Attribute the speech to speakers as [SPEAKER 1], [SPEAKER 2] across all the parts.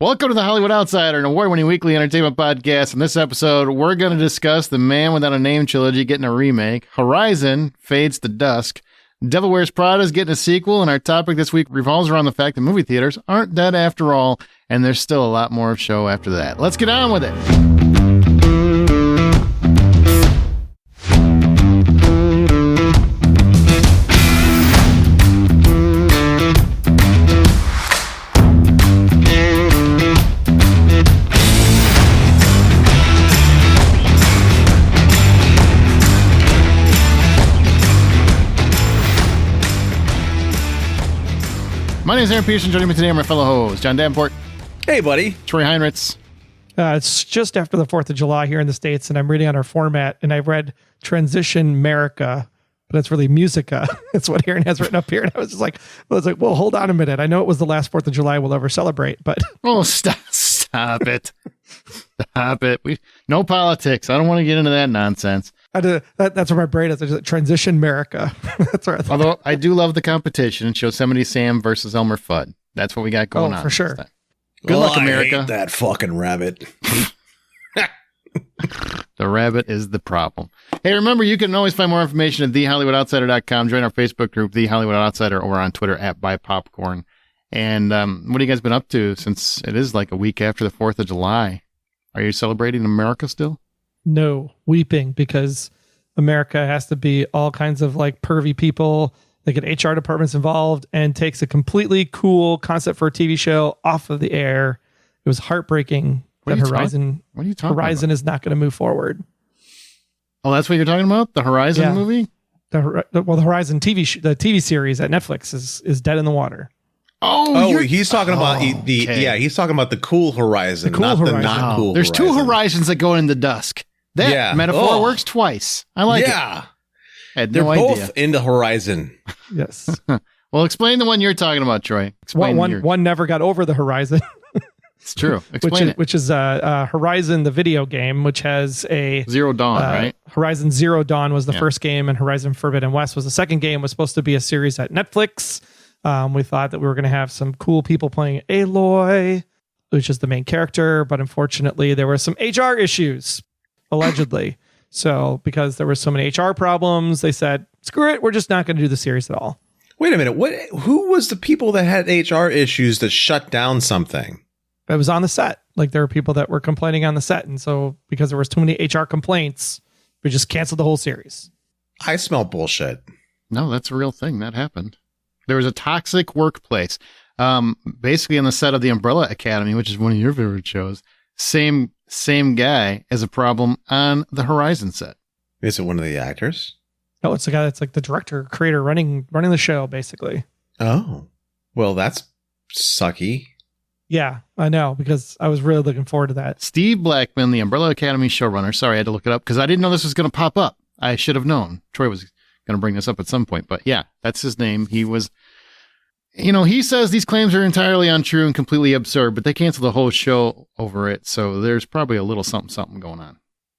[SPEAKER 1] Welcome to the Hollywood Outsider, an award-winning weekly entertainment podcast. In this episode, we're going to discuss The Man Without a Name trilogy getting a remake, Horizon fades to dusk, Devil Wears Prada is getting a sequel, and our topic this week revolves around the fact that movie theaters aren't dead after all, and there's still a lot more show after that. Let's get on with it. My name is Aaron Peterson. Joining me today are my fellow hosts, John Davenport.
[SPEAKER 2] Hey, buddy.
[SPEAKER 1] Troy Heinrichs.
[SPEAKER 3] It's just after the 4th of July here in the States, and I'm reading on our format, and I read Transition America, but it's really Musica. That's what Aaron has written up here. And I was like, well, hold on a minute. I know it was the last 4th of July we'll ever celebrate, but...
[SPEAKER 1] Oh, stop it. Stop it. No politics. I don't want to get into that nonsense.
[SPEAKER 3] That's where my brain is. Transition America. That's where I thought.
[SPEAKER 1] Although I do love the competition. Yosemite Sam versus Elmer Fudd. That's what we got going on.
[SPEAKER 3] For sure.
[SPEAKER 1] Good luck, America.
[SPEAKER 2] I hate that fucking rabbit.
[SPEAKER 1] The rabbit is the problem. Hey, remember, you can always find more information at thehollywoodoutsiders.com. Join our Facebook group, The Hollywood Outsider, or on Twitter at BuyPopcorn. And what have you guys been up to since it is like a week after the 4th of July? Are you celebrating America still?
[SPEAKER 3] No, weeping, because America has to be all kinds of like pervy people. They get HR departments involved and takes a completely cool concept for a TV show off of the air. It was heartbreaking that Horizon is not going to move forward.
[SPEAKER 1] Oh, that's what you're talking about? The Horizon movie?
[SPEAKER 3] The Horizon TV series at Netflix is dead in the water.
[SPEAKER 2] He's talking about he's talking about the cool Horizon, not the not cool.
[SPEAKER 1] There's two horizons that go into dusk. That metaphor works twice. I like it.
[SPEAKER 2] Yeah.
[SPEAKER 1] They're
[SPEAKER 2] both into Horizon.
[SPEAKER 3] Yes.
[SPEAKER 1] Well, explain the one you're talking about, Troy.
[SPEAKER 3] One never got over the Horizon.
[SPEAKER 1] It's true. Explain it.
[SPEAKER 3] Which is Horizon, the video game, which has a
[SPEAKER 1] Zero Dawn, right?
[SPEAKER 3] Horizon Zero Dawn was the first game, and Horizon Forbidden West was the second game. Was supposed to be a series at Netflix. We thought that we were going to have some cool people playing Aloy, which is the main character, but unfortunately there were some HR issues, allegedly. So because there were so many HR problems, they said, screw it, we're just not going to do the series at all.
[SPEAKER 2] Wait a minute. Who was the people that had HR issues that shut down something?
[SPEAKER 3] It was on the set. Like there were people that were complaining on the set. And so because there was too many HR complaints, we just canceled the whole series.
[SPEAKER 2] I smell bullshit.
[SPEAKER 1] No, that's a real thing. That happened. There was a toxic workplace. Basically on the set of the Umbrella Academy, which is one of your favorite shows. Same guy as a problem on the Horizon set.
[SPEAKER 2] Is it one of the actors?
[SPEAKER 3] No, it's the guy that's like the director, creator, running the show, basically.
[SPEAKER 2] Oh, well, that's sucky.
[SPEAKER 3] Yeah, I know, because I was really looking forward to that.
[SPEAKER 1] Steve Blackman, the Umbrella Academy showrunner. Sorry, I had to look it up because I didn't know this was going to pop up. I should have known. Troy was going to bring this up at some point, but yeah, that's his name. He was, he says these claims are entirely untrue and completely absurd, but they canceled the whole show over it. So there's probably a little something going on.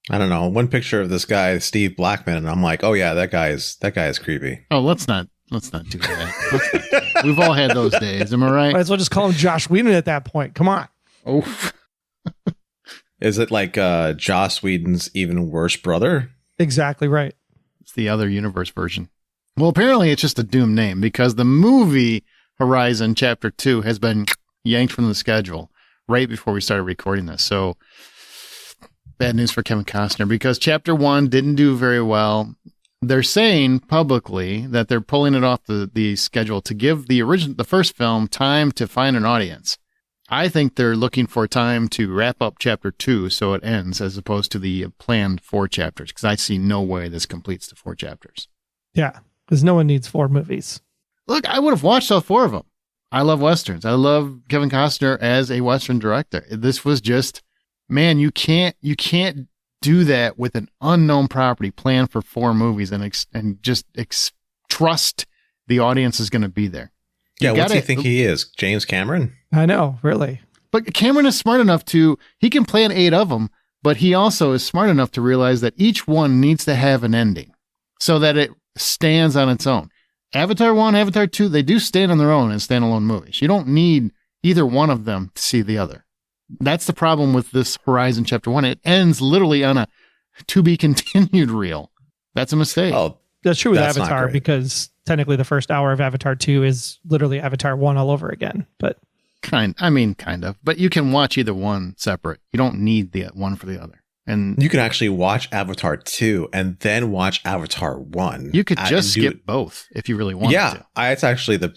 [SPEAKER 2] I don't know. One picture of this guy, Steve Blackman, and I'm like, oh yeah, that guy is creepy.
[SPEAKER 1] Oh, let's not do that. We've all had those days. Am I right?
[SPEAKER 3] Might as well just call him Josh Whedon at that point. Come on.
[SPEAKER 1] Oh,
[SPEAKER 2] is it like Joss Whedon's even worse brother?
[SPEAKER 3] Exactly right.
[SPEAKER 1] It's the other universe version. Well, apparently it's just a doomed name because the movie Horizon Chapter 2 has been yanked from the schedule right before we started recording this. So bad news for Kevin Costner because Chapter 1 didn't do very well. They're saying publicly that they're pulling it off the schedule to give the first film time to find an audience. I think they're looking for time to wrap up Chapter 2 so it ends as opposed to the planned 4 chapters because I see no way this completes the 4 chapters.
[SPEAKER 3] Yeah, because no one needs 4 movies.
[SPEAKER 1] Look, I would have watched all 4 of them. I love Westerns. I love Kevin Costner as a Western director. This was just, man, you can't do that with an unknown property planned for 4 movies and just trust the audience is going to be there.
[SPEAKER 2] Yeah, what do you think he is? James Cameron?
[SPEAKER 3] I know, really.
[SPEAKER 1] But Cameron is smart enough he can plan 8 of them, but he also is smart enough to realize that each one needs to have an ending so that it stands on its own. Avatar 1, Avatar 2, they do stand on their own as standalone movies. You don't need either one of them to see the other. That's the problem with this Horizon Chapter 1. It ends literally on a to be continued reel. That's a mistake.
[SPEAKER 2] Oh,
[SPEAKER 3] that's true with Avatar, because technically the first hour of Avatar 2 is literally Avatar 1 all over again. But
[SPEAKER 1] kind of. But you can watch either one separate. You don't need the one for the other. And
[SPEAKER 2] you can actually watch Avatar 2 and then watch Avatar 1.
[SPEAKER 1] You could just skip both if you really wanted to.
[SPEAKER 2] Yeah, it's actually the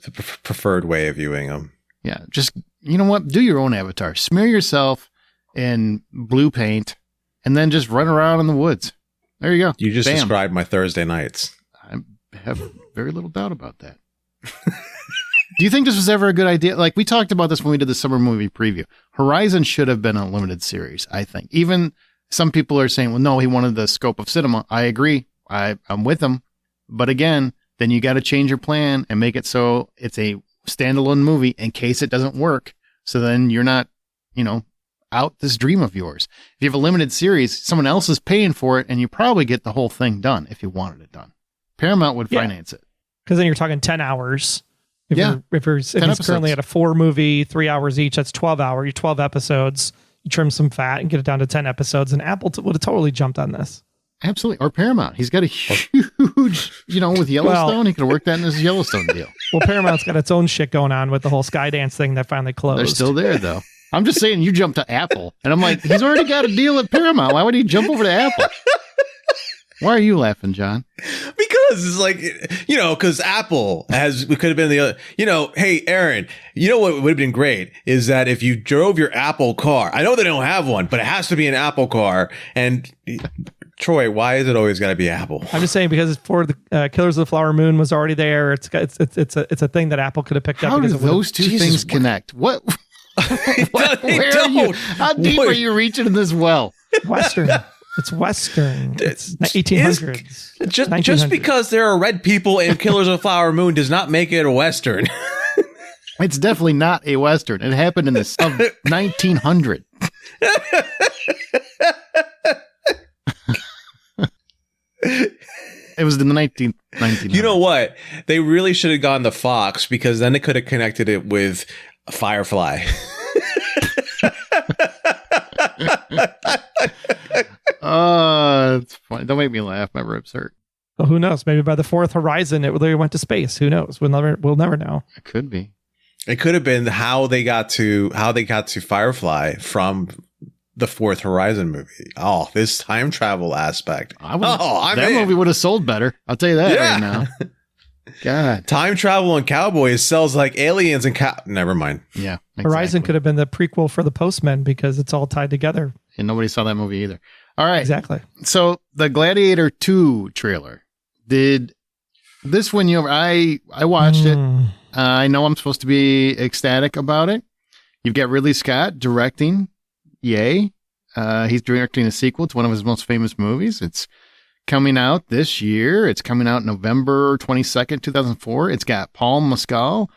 [SPEAKER 2] preferred way of viewing them.
[SPEAKER 1] Yeah, just, you know what? Do your own Avatar. Smear yourself in blue paint and then just run around in the woods. There you go.
[SPEAKER 2] You just
[SPEAKER 1] Bam.
[SPEAKER 2] described my Thursday nights.
[SPEAKER 1] I have very little doubt about that. Do you think this was ever a good idea? Like, we talked about this when we did the summer movie preview. Horizon should have been a limited series, I think. Even some people are saying, well, no, he wanted the scope of cinema. I agree. I'm with him. But again, then you got to change your plan and make it so it's a standalone movie in case it doesn't work. So then you're not, out this dream of yours. If you have a limited series, someone else is paying for it, and you probably get the whole thing done if you wanted it done. Paramount would finance it.
[SPEAKER 3] Because then you're talking 10 hours. If he's
[SPEAKER 1] episodes.
[SPEAKER 3] currently at a 4-movie, 3 hours each, that's 12 hours, 12 episodes. You trim some fat and get it down to 10 episodes, and Apple would have totally jumped on this.
[SPEAKER 1] Absolutely. Or Paramount. He's got a huge, with Yellowstone, he could have worked that in his Yellowstone deal.
[SPEAKER 3] Well, Paramount's got its own shit going on with the whole Skydance thing that finally closed.
[SPEAKER 1] They're still there, though. I'm just saying, you jumped to Apple. And I'm like, he's already got a deal at Paramount. Why would he jump over to Apple? Why are you laughing, John?
[SPEAKER 2] Because it's like, because Apple could have been the other, hey, Aaron, what would have been great is that if you drove your Apple car, I know they don't have one, but it has to be an Apple car. And Troy, why is it always got to be Apple?
[SPEAKER 3] I'm just saying, because for the Killers of the Flower Moon was already there. It's a thing that Apple could have picked up.
[SPEAKER 1] How do those two things connect? What? Where are you? How deep are you reaching in this well?
[SPEAKER 3] Western. It's Western. It's 1800s.
[SPEAKER 2] Just because there are red people in Killers of the Flower Moon does not make it a Western.
[SPEAKER 1] It's definitely not a Western. It happened in the 1900. It was in the 1900s.
[SPEAKER 2] You know what? They really should have gone to Fox, because then they could have connected it with Firefly.
[SPEAKER 1] It's funny. Don't make me laugh. My ribs hurt.
[SPEAKER 3] Well, who knows? Maybe by the fourth Horizon, it really went to space. Who knows? We'll never know.
[SPEAKER 1] It could be.
[SPEAKER 2] It could have been how they got to Firefly from the fourth Horizon movie. Oh, this time travel aspect.
[SPEAKER 1] That movie would have sold better. I'll tell you that right now. God,
[SPEAKER 2] time travel and cowboys sells like aliens and never mind.
[SPEAKER 1] Yeah, exactly.
[SPEAKER 3] Horizon could have been the prequel for the Postmen, because it's all tied together.
[SPEAKER 1] And nobody saw that movie either. All right,
[SPEAKER 3] exactly.
[SPEAKER 1] So the Gladiator 2 trailer, did this win you over? I watched it. I know I'm supposed to be ecstatic about it. You've got Ridley Scott directing. Yay! He's directing a sequel to one of his most famous movies. It's coming out this year. It's coming out November 22nd, 2004. It's got Paul Mescal,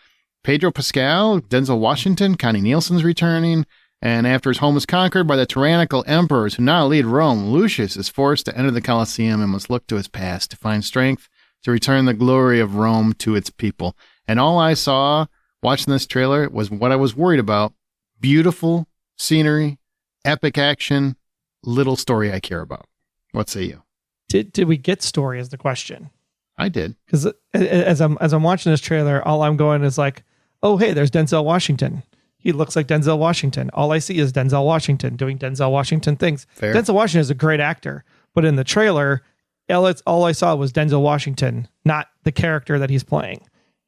[SPEAKER 1] Pedro Pascal, Denzel Washington, Connie Nielsen's returning. And after his home is conquered by the tyrannical emperors who now lead Rome, Lucius is forced to enter the Colosseum and must look to his past to find strength to return the glory of Rome to its people. And all I saw watching this trailer was what I was worried about. Beautiful scenery, epic action, little story I care about. What say you?
[SPEAKER 3] Did we get story is the question.
[SPEAKER 1] I did.
[SPEAKER 3] Because as I'm watching this trailer, all I'm going is like, oh, hey, there's Denzel Washington. He looks like Denzel Washington. All I see is Denzel Washington doing Denzel Washington things.
[SPEAKER 1] Fair.
[SPEAKER 3] Denzel Washington is a great actor, but in the trailer, all I saw was Denzel Washington, not the character that he's playing.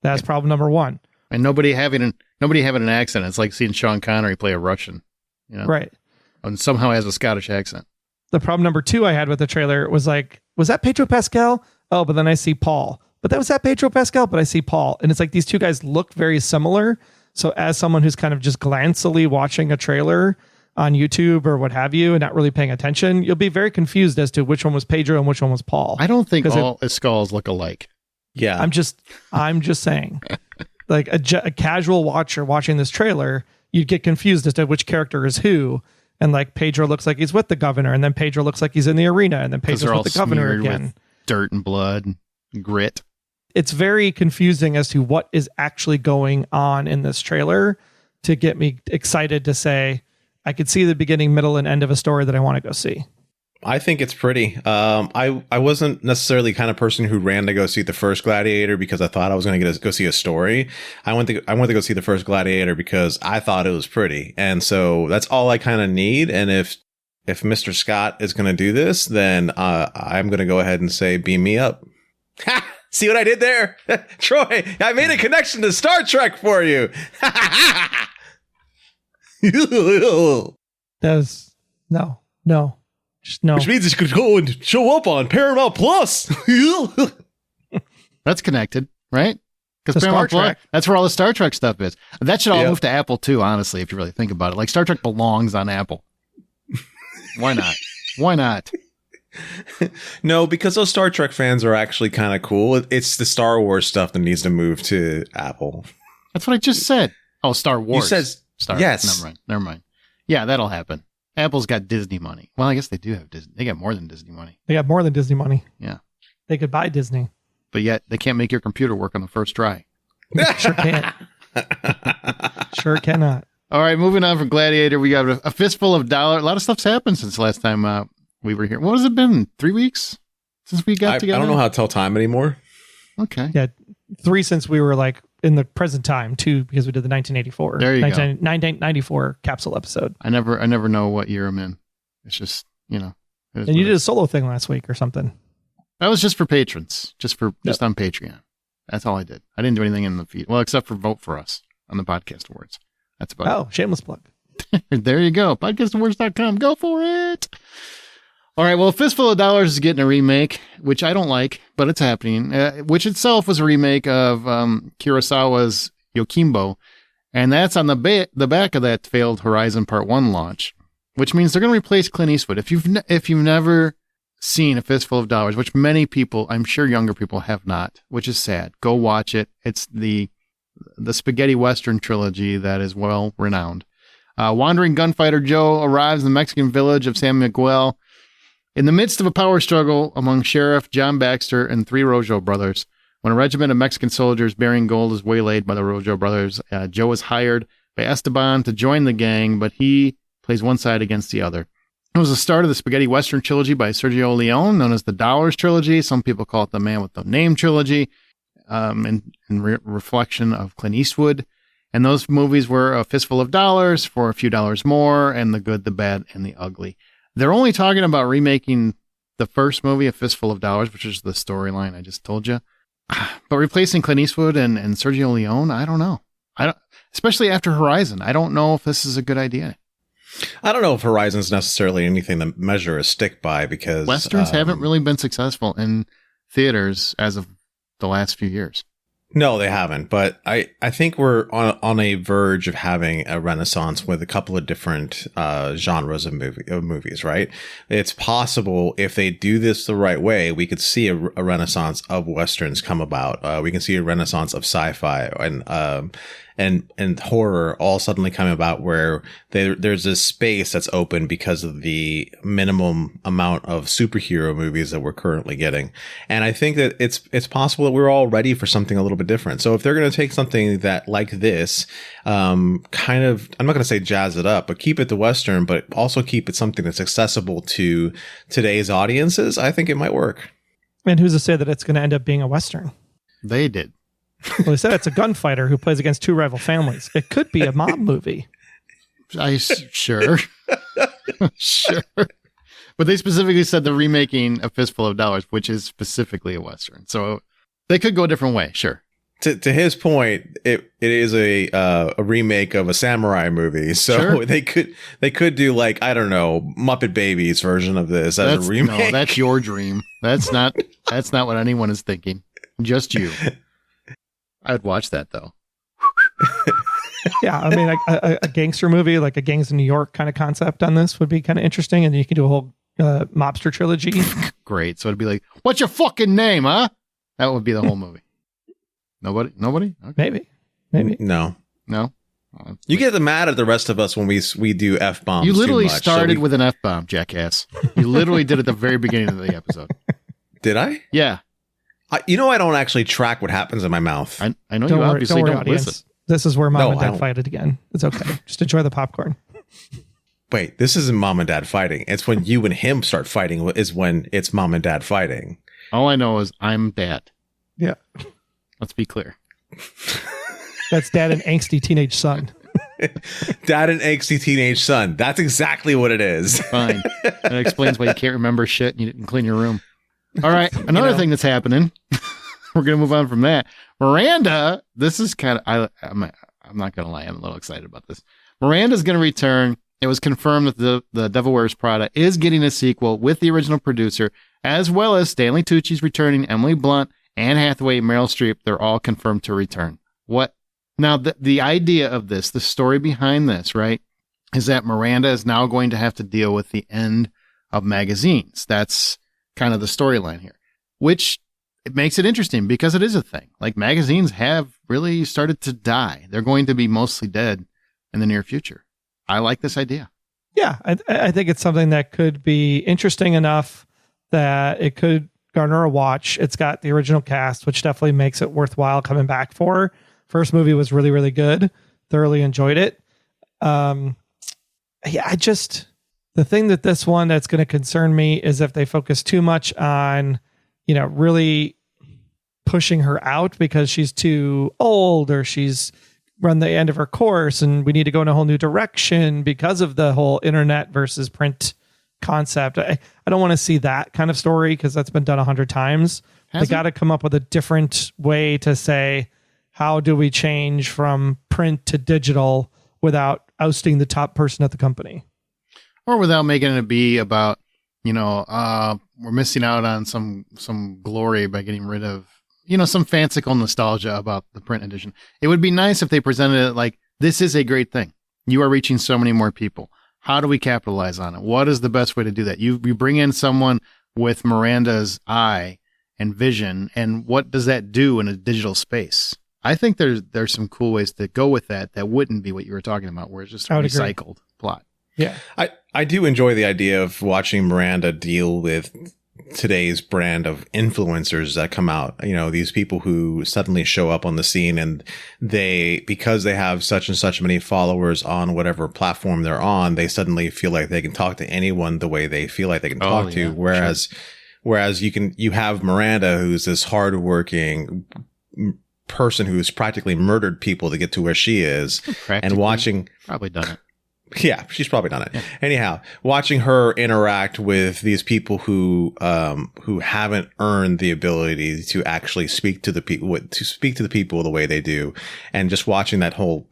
[SPEAKER 3] That's problem number one.
[SPEAKER 1] And nobody having an accent. It's like seeing Sean Connery play a Russian,
[SPEAKER 3] right?
[SPEAKER 1] And somehow has a Scottish accent.
[SPEAKER 3] The problem number two I had with the trailer was like, was that Pedro Pascal? Oh, but then I see Paul. But that was that Pedro Pascal, but I see Paul. And it's like these two guys look very similar. So as someone who's kind of just glancily watching a trailer on YouTube or what have you and not really paying attention, you'll be very confused as to which one was Pedro and which one was Paul.
[SPEAKER 1] I don't think all his skulls look alike.
[SPEAKER 2] Yeah.
[SPEAKER 3] I'm just saying, like a casual watcher watching this trailer, you'd get confused as to which character is who. And like Pedro looks like he's with the governor, and then Pedro looks like he's in the arena, and then Pedro's with the governor again.
[SPEAKER 1] With dirt and blood and grit.
[SPEAKER 3] It's very confusing as to what is actually going on in this trailer to get me excited to say, I could see the beginning, middle, and end of a story that I want to go see.
[SPEAKER 2] I think it's pretty. I wasn't necessarily the kind of person who ran to go see the first Gladiator because I thought I was going to go see a story. I went to go see the first Gladiator because I thought it was pretty, and so that's all I kind of need. And if Mr. Scott is going to do this, then I'm going to go ahead and say, beam me up. Ha! See what I did there, Troy? I made a connection to Star Trek for you.
[SPEAKER 3] That was no. Just no.
[SPEAKER 2] Which means it could go and show up on Paramount Plus.
[SPEAKER 1] That's connected, right? Because
[SPEAKER 3] To
[SPEAKER 1] Paramount
[SPEAKER 3] Star
[SPEAKER 1] Plus,
[SPEAKER 3] Trek.
[SPEAKER 1] that's where all the Star Trek stuff is. That should all move to Apple too, honestly, if you really think about it. Like Star Trek belongs on Apple. Why not? Why not?
[SPEAKER 2] No, because those Star Trek fans are actually kind of cool. It's the Star Wars stuff that needs to move to Apple.
[SPEAKER 1] That's what I just said. Oh, Star Wars.
[SPEAKER 2] You said
[SPEAKER 1] Star.
[SPEAKER 2] yes.
[SPEAKER 1] Never mind. Yeah, that'll happen. Apple's got Disney money. Well, I guess they do have Disney. They got more than Disney money.
[SPEAKER 3] They got more than Disney money.
[SPEAKER 1] Yeah.
[SPEAKER 3] They could buy Disney.
[SPEAKER 1] But yet they can't make your computer work on the first try.
[SPEAKER 3] Sure can't. Sure cannot.
[SPEAKER 1] All right, moving on from Gladiator, we got a Fistful of Dollars. A lot of stuff's happened since last time we were here. What has it been? 3 weeks since we got together?
[SPEAKER 2] I don't know how to tell time anymore.
[SPEAKER 1] Okay.
[SPEAKER 3] Yeah, 3 since we were like in the present time, 2 because we did the 1984.
[SPEAKER 1] There you go.
[SPEAKER 3] 1994 capsule episode.
[SPEAKER 1] I never know what year I'm in. It's just, it is
[SPEAKER 3] And
[SPEAKER 1] what
[SPEAKER 3] you
[SPEAKER 1] it
[SPEAKER 3] did a
[SPEAKER 1] is.
[SPEAKER 3] solo thing last week or something.
[SPEAKER 1] That was just for patrons, just on Patreon. That's all I did. I didn't do anything in the feed. Well, except for vote for us on the podcast awards. That's about
[SPEAKER 3] Oh, shameless plug.
[SPEAKER 1] it. There you go. Podcastawards.com. Go for it. All right. Well, Fistful of Dollars is getting a remake, which I don't like, but it's happening, which itself was a remake of Kurosawa's Yokimbo. And that's on the back of that failed Horizon Part 1 launch, which means they're going to replace Clint Eastwood. If you've never seen A Fistful of Dollars, which many people, I'm sure younger people have not, which is sad, go watch it. It's the spaghetti Western trilogy that is well renowned. Wandering gunfighter Joe arrives in the Mexican village of San Miguel in the midst of a power struggle among Sheriff John Baxter and 3 Rojo brothers. When a regiment of Mexican soldiers bearing gold is waylaid by the Rojo brothers, Joe is hired by Esteban to join the gang, but he plays one side against the other. It was the start of the spaghetti Western trilogy by Sergio Leone, known as the Dollars trilogy. Some people call it the Man with No Name trilogy, in reflection of Clint Eastwood. And those movies were A Fistful of Dollars, For a Few Dollars More, and The Good, the Bad, and the Ugly. They're only talking about remaking the first movie, A Fistful of Dollars, which is the storyline I just told you. But replacing Clint Eastwood and Sergio Leone, I don't know. Especially after Horizon. I don't know if this is a good idea.
[SPEAKER 2] I don't know if Horizon's necessarily anything to measure a stick by because
[SPEAKER 1] Westerns haven't really been successful in theaters as of the last few years.
[SPEAKER 2] No, they haven't. But I think we're on a verge of having a renaissance with a couple of different genres of movies, right? It's possible if they do this the right way, we could see a renaissance of Westerns come about. We can see a renaissance of sci-fi and horror all suddenly come about where there's this space that's open because of the minimum amount of superhero movies that we're currently getting. And I think that it's possible that we're all ready for something a little bit different. So if they're going to take something that like this, kind of, I'm not going to say jazz it up, but keep it the Western, but also keep it something that's accessible to today's audiences, I think it might work.
[SPEAKER 3] And who's to say that it's going to end up being a Western?
[SPEAKER 1] They did.
[SPEAKER 3] Well, they said it's a gunfighter who plays against 2 rival families. It could be a mob movie.
[SPEAKER 1] Sure. Sure. But they specifically said the remaking A Fistful of Dollars, which is specifically a Western. So they could go a different way. Sure.
[SPEAKER 2] To his point, it is a remake of a samurai movie. So
[SPEAKER 1] Sure.
[SPEAKER 2] they could do like, I don't know, Muppet Babies version of this as a remake.
[SPEAKER 1] No, that's your dream. That's not what anyone is thinking. Just you. I would watch that though.
[SPEAKER 3] Yeah, I mean, like a gangster movie, like a Gangs in New York kind of concept on this would be kind of interesting. And you can do a whole mobster trilogy.
[SPEAKER 1] Great. So it'd be like, what's your fucking name, huh? That would be the whole movie. Nobody? Okay.
[SPEAKER 3] Maybe.
[SPEAKER 2] No. You get mad at the rest of us when we do F-bombs.
[SPEAKER 1] You literally
[SPEAKER 2] too much,
[SPEAKER 1] started with an F-bomb, jackass. You literally did at the very beginning of the episode.
[SPEAKER 2] Did I?
[SPEAKER 1] Yeah.
[SPEAKER 2] I don't actually track what happens in my mouth.
[SPEAKER 1] I know
[SPEAKER 3] Don't
[SPEAKER 1] you
[SPEAKER 3] worry,
[SPEAKER 1] obviously don't
[SPEAKER 3] audience.
[SPEAKER 1] listen.
[SPEAKER 3] This is where mom
[SPEAKER 2] No,
[SPEAKER 3] and
[SPEAKER 2] I
[SPEAKER 3] dad
[SPEAKER 2] don't.
[SPEAKER 3] fight it again. It's okay. Just enjoy the popcorn.
[SPEAKER 2] wait, this isn't mom and dad fighting. It's when you and him start fighting is when it's mom and dad fighting.
[SPEAKER 1] All I know is I'm dad.
[SPEAKER 3] Yeah.
[SPEAKER 1] Let's be clear.
[SPEAKER 3] That's dad and angsty teenage son.
[SPEAKER 2] Dad and angsty teenage son. That's exactly what it is.
[SPEAKER 1] Fine. That explains why you can't remember shit and you didn't clean your room. All right. Another thing that's happening. We're going to move on from that. Miranda, this is kind of, I'm not going to lie. I'm a little excited about this. Miranda's going to return. It was confirmed that the Devil Wears Prada is getting a sequel with the original producer, as well as Stanley Tucci's returning, Emily Blunt, Anne Hathaway, Meryl Streep. They're all confirmed to return. What? Now, the idea of this, the story behind this, right, is that Miranda is now going to have to deal with the end of magazines. That's kind of the storyline here, which it makes it interesting because it is a thing. Like, magazines have really started to die. They're going to be mostly dead in the near future. I like this idea.
[SPEAKER 3] Yeah, I think it's something that could be interesting enough that it could garner a watch. It's got the original cast, which definitely makes it worthwhile coming back for. First movie was really, really good. Thoroughly enjoyed it. The thing that this one that's going to concern me is if they focus too much on, really pushing her out because she's too old or she's run the end of her course and we need to go in a whole new direction because of the whole internet versus print concept. I don't want to see that kind of story because that's been done 100 times. They got to come up with a different way to say, how do we change from print to digital without ousting the top person at the company?
[SPEAKER 1] Or without making it be about, we're missing out on some glory by getting rid of, some fanciful nostalgia about the print edition. It would be nice if they presented it like, this is a great thing. You are reaching so many more people. How do we capitalize on it? What is the best way to do that? You bring in someone with Miranda's eye and vision, and what does that do in a digital space? I think there's some cool ways to go with that wouldn't be what you were talking about, where it's just a recycled plot.
[SPEAKER 3] Yeah.
[SPEAKER 2] I do enjoy the idea of watching Miranda deal with today's brand of influencers that come out, these people who suddenly show up on the scene and because they have such and such many followers on whatever platform they're on, they suddenly feel like they can talk to anyone the way they feel like they can talk to. Whereas you have Miranda, who's this hardworking person who's practically murdered people to get to where she is, and watching
[SPEAKER 1] probably done it.
[SPEAKER 2] Yeah, she's probably done it.
[SPEAKER 1] Yeah.
[SPEAKER 2] Anyhow, watching her interact with these people who haven't earned the ability to actually speak to the people the way they do, and just watching that whole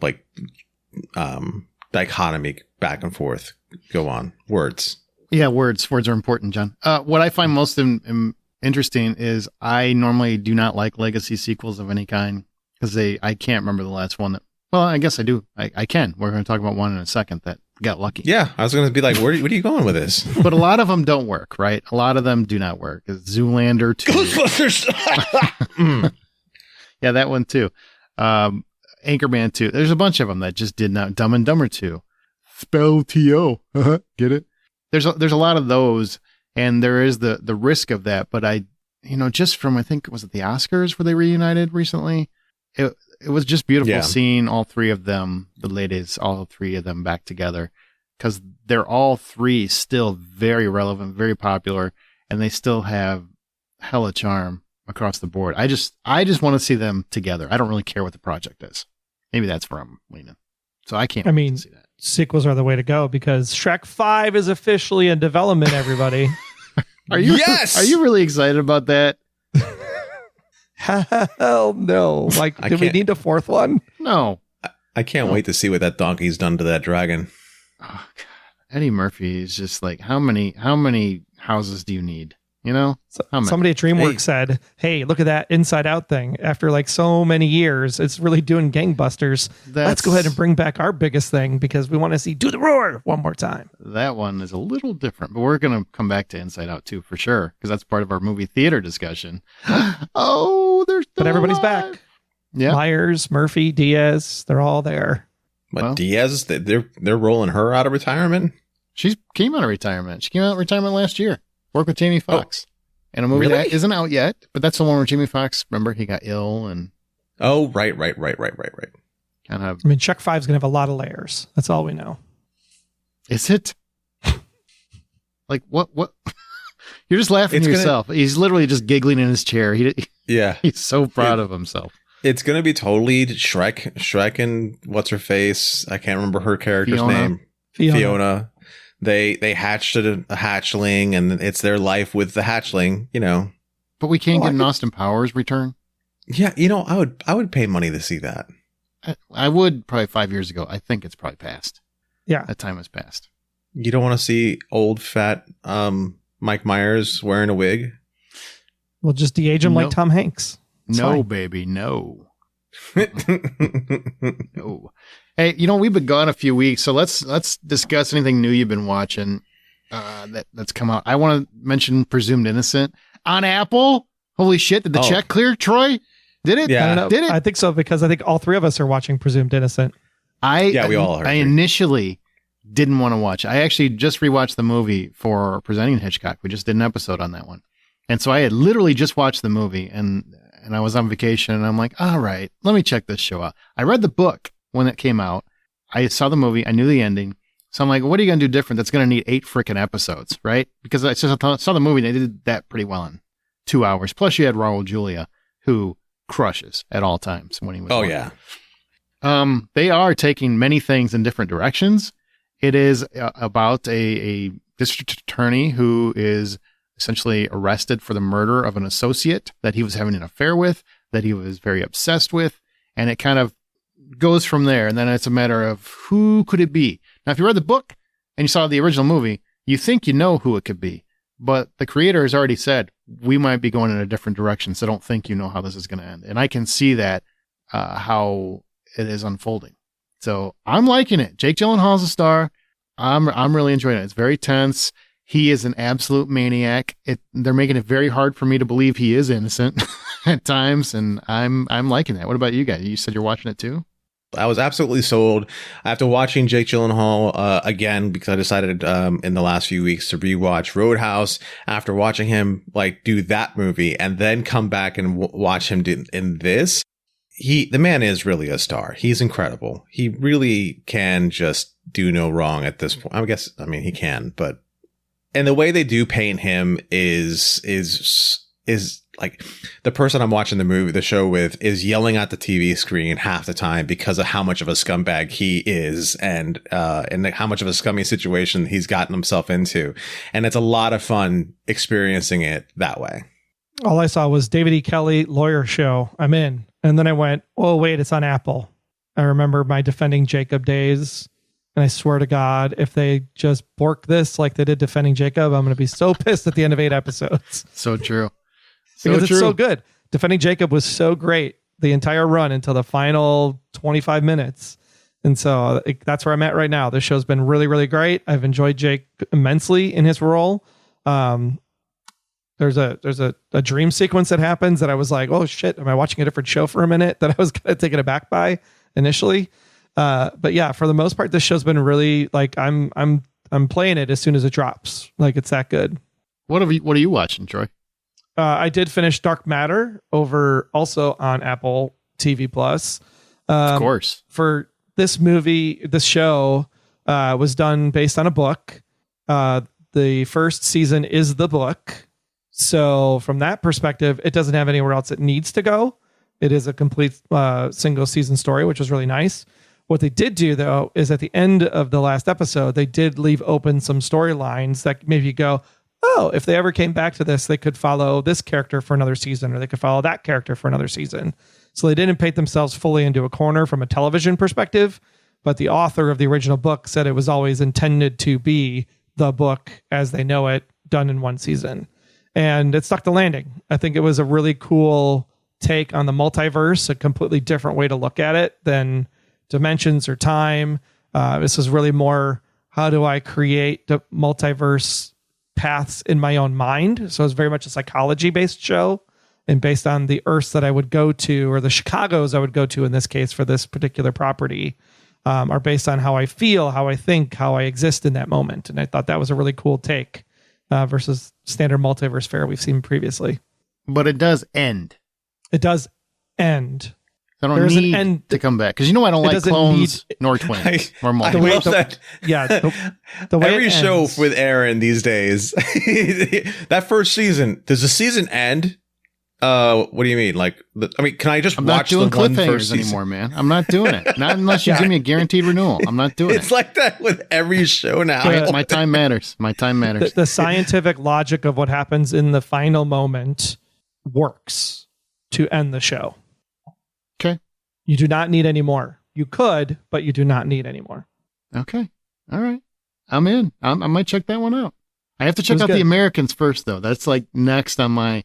[SPEAKER 2] dichotomy back and forth go on. Words. Yeah, words are important, John. What I find most interesting is I normally do not like legacy sequels of any kind because I can't remember the last one that. Well, I guess I do. I can. We're going to talk about one in a second that got lucky. Yeah, I was going to be like, where are you going with this? But a lot of them don't work, right? A lot of them do not work. Zoolander 2. Ghostbusters! Yeah, that one too. Anchorman 2. There's a bunch of them that just did not. Dumb and Dumber 2. Spell T-O. Get it? There's a lot of those, and there is the risk of that. But just from, I think, was it the Oscars where they reunited recently? It was just beautiful seeing all three of them, the ladies, all three of them back together, because they're all three still very relevant, very popular, and they still have hella charm across the board. I just want to see them together. I don't really care what the project is. Maybe that's where I'm leaning. So I can't wait to see that.
[SPEAKER 3] Sequels are the way to go because Shrek 5 is officially in development, everybody.
[SPEAKER 1] Are you really excited about that?
[SPEAKER 3] Hell no. Do we need a fourth one?
[SPEAKER 1] No.
[SPEAKER 2] I can't wait to see what that donkey's done to that dragon.
[SPEAKER 1] Oh, God. Eddie Murphy is just like, how many houses do you need? Somebody
[SPEAKER 3] at DreamWorks said, hey, look at that Inside Out thing. After so many years, it's really doing gangbusters. Let's go ahead and bring back our biggest thing because we want to see Do the Roar one more time.
[SPEAKER 1] That one is a little different, but we're going to come back to Inside Out too, for sure, because that's part of our movie theater discussion. But
[SPEAKER 3] everybody's back.
[SPEAKER 1] Yeah.
[SPEAKER 3] Myers, Murphy, Diaz, they're all there.
[SPEAKER 2] But Diaz, they're rolling her out of retirement?
[SPEAKER 1] She came out of retirement. She came out of retirement last year. Work with Jamie Foxx. And a movie that isn't out yet, but that's the one where Jamie Foxx, remember, he got ill and...
[SPEAKER 2] Oh, right.
[SPEAKER 1] Kind of...
[SPEAKER 3] Chuck 5 is going to have a lot of layers. That's all we know.
[SPEAKER 1] Is it? Like what? You're just laughing
[SPEAKER 2] It's
[SPEAKER 1] to
[SPEAKER 2] gonna-
[SPEAKER 1] yourself. He's literally just giggling in his chair.
[SPEAKER 2] Yeah.
[SPEAKER 1] He's so proud of himself.
[SPEAKER 2] It's going to be totally Shrek and what's her face? I can't remember her character's
[SPEAKER 1] Fiona.
[SPEAKER 2] name. Fiona. They hatched a hatchling, and it's their life with the hatchling, you know.
[SPEAKER 1] But we can't get an Austin Powers return.
[SPEAKER 2] Yeah, you know, I would pay money to see that.
[SPEAKER 1] I would probably 5 years ago. I think it's probably passed.
[SPEAKER 3] Yeah.
[SPEAKER 1] That time has passed.
[SPEAKER 2] You don't want to see old fat Mike Myers wearing a wig?
[SPEAKER 3] We'll just de-age him
[SPEAKER 1] No.
[SPEAKER 3] like Tom Hanks. It's
[SPEAKER 1] No,
[SPEAKER 3] fine.
[SPEAKER 1] baby, no. No. Hey, you know, we've been gone a few weeks, so let's discuss anything new you've been watching that's come out. I want to mention Presumed Innocent on Apple. Holy shit, did the check clear, Troy? Did it?
[SPEAKER 2] Yeah.
[SPEAKER 3] I don't know.
[SPEAKER 1] Did it?
[SPEAKER 3] I think so, because I think all three of us are watching Presumed Innocent.
[SPEAKER 2] Yeah, we all are.
[SPEAKER 1] I initially didn't want to watch. I actually just rewatched the movie for Presenting Hitchcock. We just did an episode on that one. And so I had literally just watched the movie and I was on vacation and I'm like, all right, let me check this show out. I read the book when it came out. I saw the movie. I knew the ending. So I'm like, what are you going to do different? That's going to need 8 freaking episodes, right? Because I just saw the movie and they did that pretty well in 2 hours. Plus you had Raul Julia, who crushes at all times when he was on.
[SPEAKER 2] Yeah.
[SPEAKER 1] They are taking many things in different directions. It is about a district attorney who is essentially arrested for the murder of an associate that he was having an affair with, that he was very obsessed with. And it kind of goes from there. And then it's a matter of who could it be? Now, if you read the book and you saw the original movie, you think you know who it could be. But the creator has already said, we might be going in a different direction. So don't think you know how this is going to end. And I can see that, how it is unfolding. So I'm liking it. Jake Gyllenhaal's a star. I'm really enjoying it. It's very tense. He is an absolute maniac. They're making it very hard for me to believe he is innocent at times, and I'm liking that. What about you guys? You said you're watching it too?
[SPEAKER 2] I was absolutely sold. After watching Jake Gyllenhaal again, because I decided in the last few weeks to rewatch Roadhouse, after watching him like do that movie and then come back and watch him do in this, the man is really a star. He's incredible. He really can just do no wrong at this point. I mean, he can, but and the way they do paint him is like the person I'm watching the show with is yelling at the TV screen half the time because of how much of a scumbag he is and how much of a scummy situation he's gotten himself into. And it's a lot of fun experiencing it that way.
[SPEAKER 3] All I saw was David E. Kelly lawyer show. I'm in. And then I went, oh, wait, it's on Apple. I remember my Defending Jacob days. And I swear to God, if they just bork this like they did Defending Jacob, I'm going to be so pissed at the end of 8 episodes.
[SPEAKER 1] So true.
[SPEAKER 3] Because it's so good. Defending Jacob was so great the entire run until the final 25 minutes. And so that's where I'm at right now. This show's been really, really great. I've enjoyed Jake immensely in his role. There's a dream sequence that happens that I was like, oh shit, am I watching a different show for a minute, that I was kind of taken aback by initially. But yeah, for the most part, this show's been really like, I'm playing it as soon as it drops. Like it's that good.
[SPEAKER 1] What are you watching, Troy?
[SPEAKER 3] I did finish Dark Matter over also on Apple TV Plus.
[SPEAKER 1] Of course.
[SPEAKER 3] For this show was done based on a book. The first season is the book. So from that perspective, it doesn't have anywhere else it needs to go. It is a complete single season story, which was really nice. What they did do, though, is at the end of the last episode, they did leave open some storylines that maybe you go, oh, if they ever came back to this, they could follow this character for another season, or they could follow that character for another season. So they didn't paint themselves fully into a corner from a television perspective, but the author of the original book said it was always intended to be the book as they know it, done in one season. And it stuck the landing. I think it was a really cool take on the multiverse, a completely different way to look at it than dimensions or time. This is really more, how do I create the multiverse paths in my own mind? So it's very much a psychology based show, and based on the Earths that I would go to, or the Chicagos I would go to in this case for this particular property, are based on how I feel, how I think, how I exist in that moment. And I thought that was a really cool take versus standard multiverse fare we've seen previously.
[SPEAKER 1] But it does end.
[SPEAKER 3] It does end.
[SPEAKER 1] I don't
[SPEAKER 3] There's an
[SPEAKER 1] need
[SPEAKER 3] end-
[SPEAKER 1] to come back. Because you know I don't
[SPEAKER 3] It
[SPEAKER 1] like
[SPEAKER 3] doesn't
[SPEAKER 1] clones nor twins or
[SPEAKER 2] I
[SPEAKER 1] multiples.
[SPEAKER 2] love that.
[SPEAKER 3] Yeah, the way
[SPEAKER 2] Every
[SPEAKER 3] it
[SPEAKER 2] show
[SPEAKER 3] ends-
[SPEAKER 2] with Aaron these days, that first season, does the season end? What do you mean? Like, can I just
[SPEAKER 1] I'm not
[SPEAKER 2] watch
[SPEAKER 1] doing
[SPEAKER 2] the one first
[SPEAKER 1] cliffhangers
[SPEAKER 2] season?
[SPEAKER 1] anymore, man. I'm not doing it. Not unless you give me a guaranteed renewal. I'm not doing
[SPEAKER 2] It's
[SPEAKER 1] it.
[SPEAKER 2] like that with every show now.
[SPEAKER 1] My time matters. My time matters.
[SPEAKER 3] the scientific logic of what happens in the final moment works to end the show.
[SPEAKER 1] Okay.
[SPEAKER 3] You do not need any more. You could, but you do not need any more.
[SPEAKER 1] Okay. All right. I'm in. I might check that one out. I have to check
[SPEAKER 3] was
[SPEAKER 1] out
[SPEAKER 3] good.
[SPEAKER 1] The Americans first, though. That's like next on my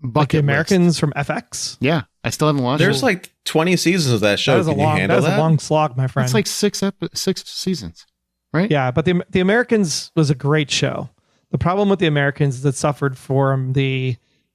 [SPEAKER 1] bucket
[SPEAKER 3] Like the
[SPEAKER 1] list.
[SPEAKER 3] Americans from FX.
[SPEAKER 1] Yeah. I still haven't watched
[SPEAKER 2] There's
[SPEAKER 1] it.
[SPEAKER 2] like 20 seasons of that show.
[SPEAKER 3] That is
[SPEAKER 2] Can you handle
[SPEAKER 3] a long slog, my friend.
[SPEAKER 1] It's like six seasons, right?
[SPEAKER 3] Yeah, but the Americans was a great show. The problem with the Americans is it suffered from